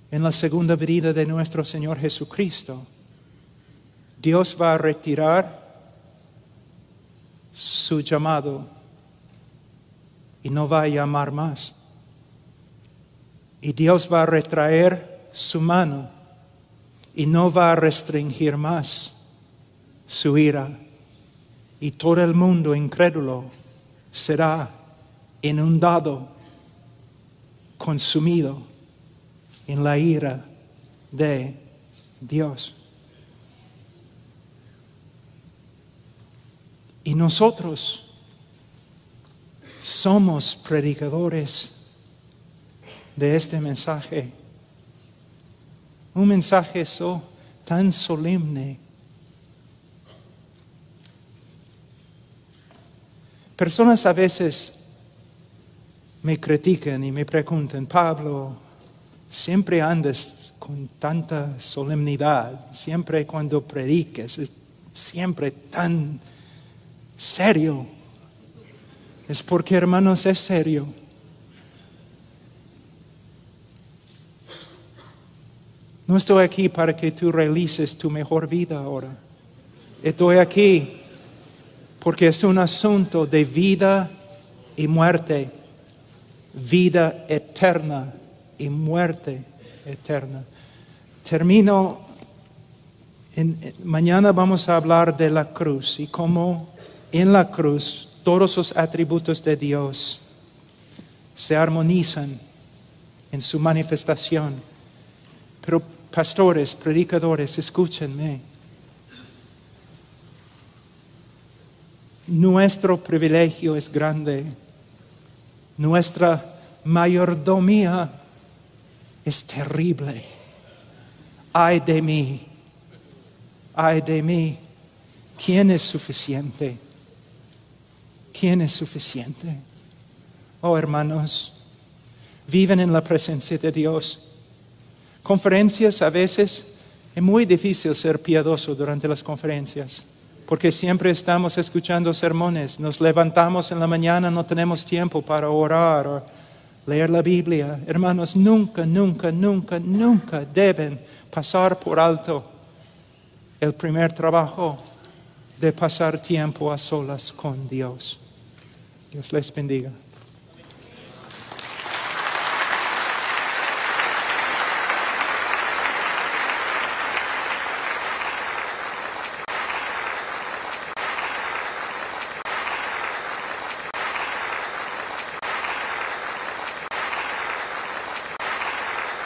en la segunda venida de nuestro Señor Jesucristo, Dios va a retirar su llamado y no va a llamar más. Y Dios va a retraer su mano y no va a restringir más su ira. Y todo el mundo incrédulo será inundado, consumido en la ira de Dios. Y nosotros somos predicadores de este mensaje. Un mensaje tan solemne. Personas a veces me critican y me preguntan, Pablo, siempre andas con tanta solemnidad, siempre cuando prediques, es siempre tan serio. Es porque, hermanos, es serio. No estoy aquí para que tú realices tu mejor vida ahora. Estoy aquí porque es un asunto de vida y muerte, vida eterna y muerte eterna. Termino. Mañana vamos a hablar de la cruz y cómo en la cruz todos los atributos de Dios se armonizan en su manifestación. Pero pastores, predicadores, escúchenme. Nuestro privilegio es grande. Nuestra mayordomía es terrible. Ay de mí. Ay de mí. ¿Quién es suficiente? ¿Quién es suficiente? Oh, hermanos, viven en la presencia de Dios. Conferencias a veces es muy difícil ser piadoso durante las conferencias, porque siempre estamos escuchando sermones. Nos levantamos en la mañana, no tenemos tiempo para orar o leer la Biblia. Hermanos, nunca, nunca, nunca, nunca deben pasar por alto el primer trabajo de pasar tiempo a solas con Dios. Dios les bendiga.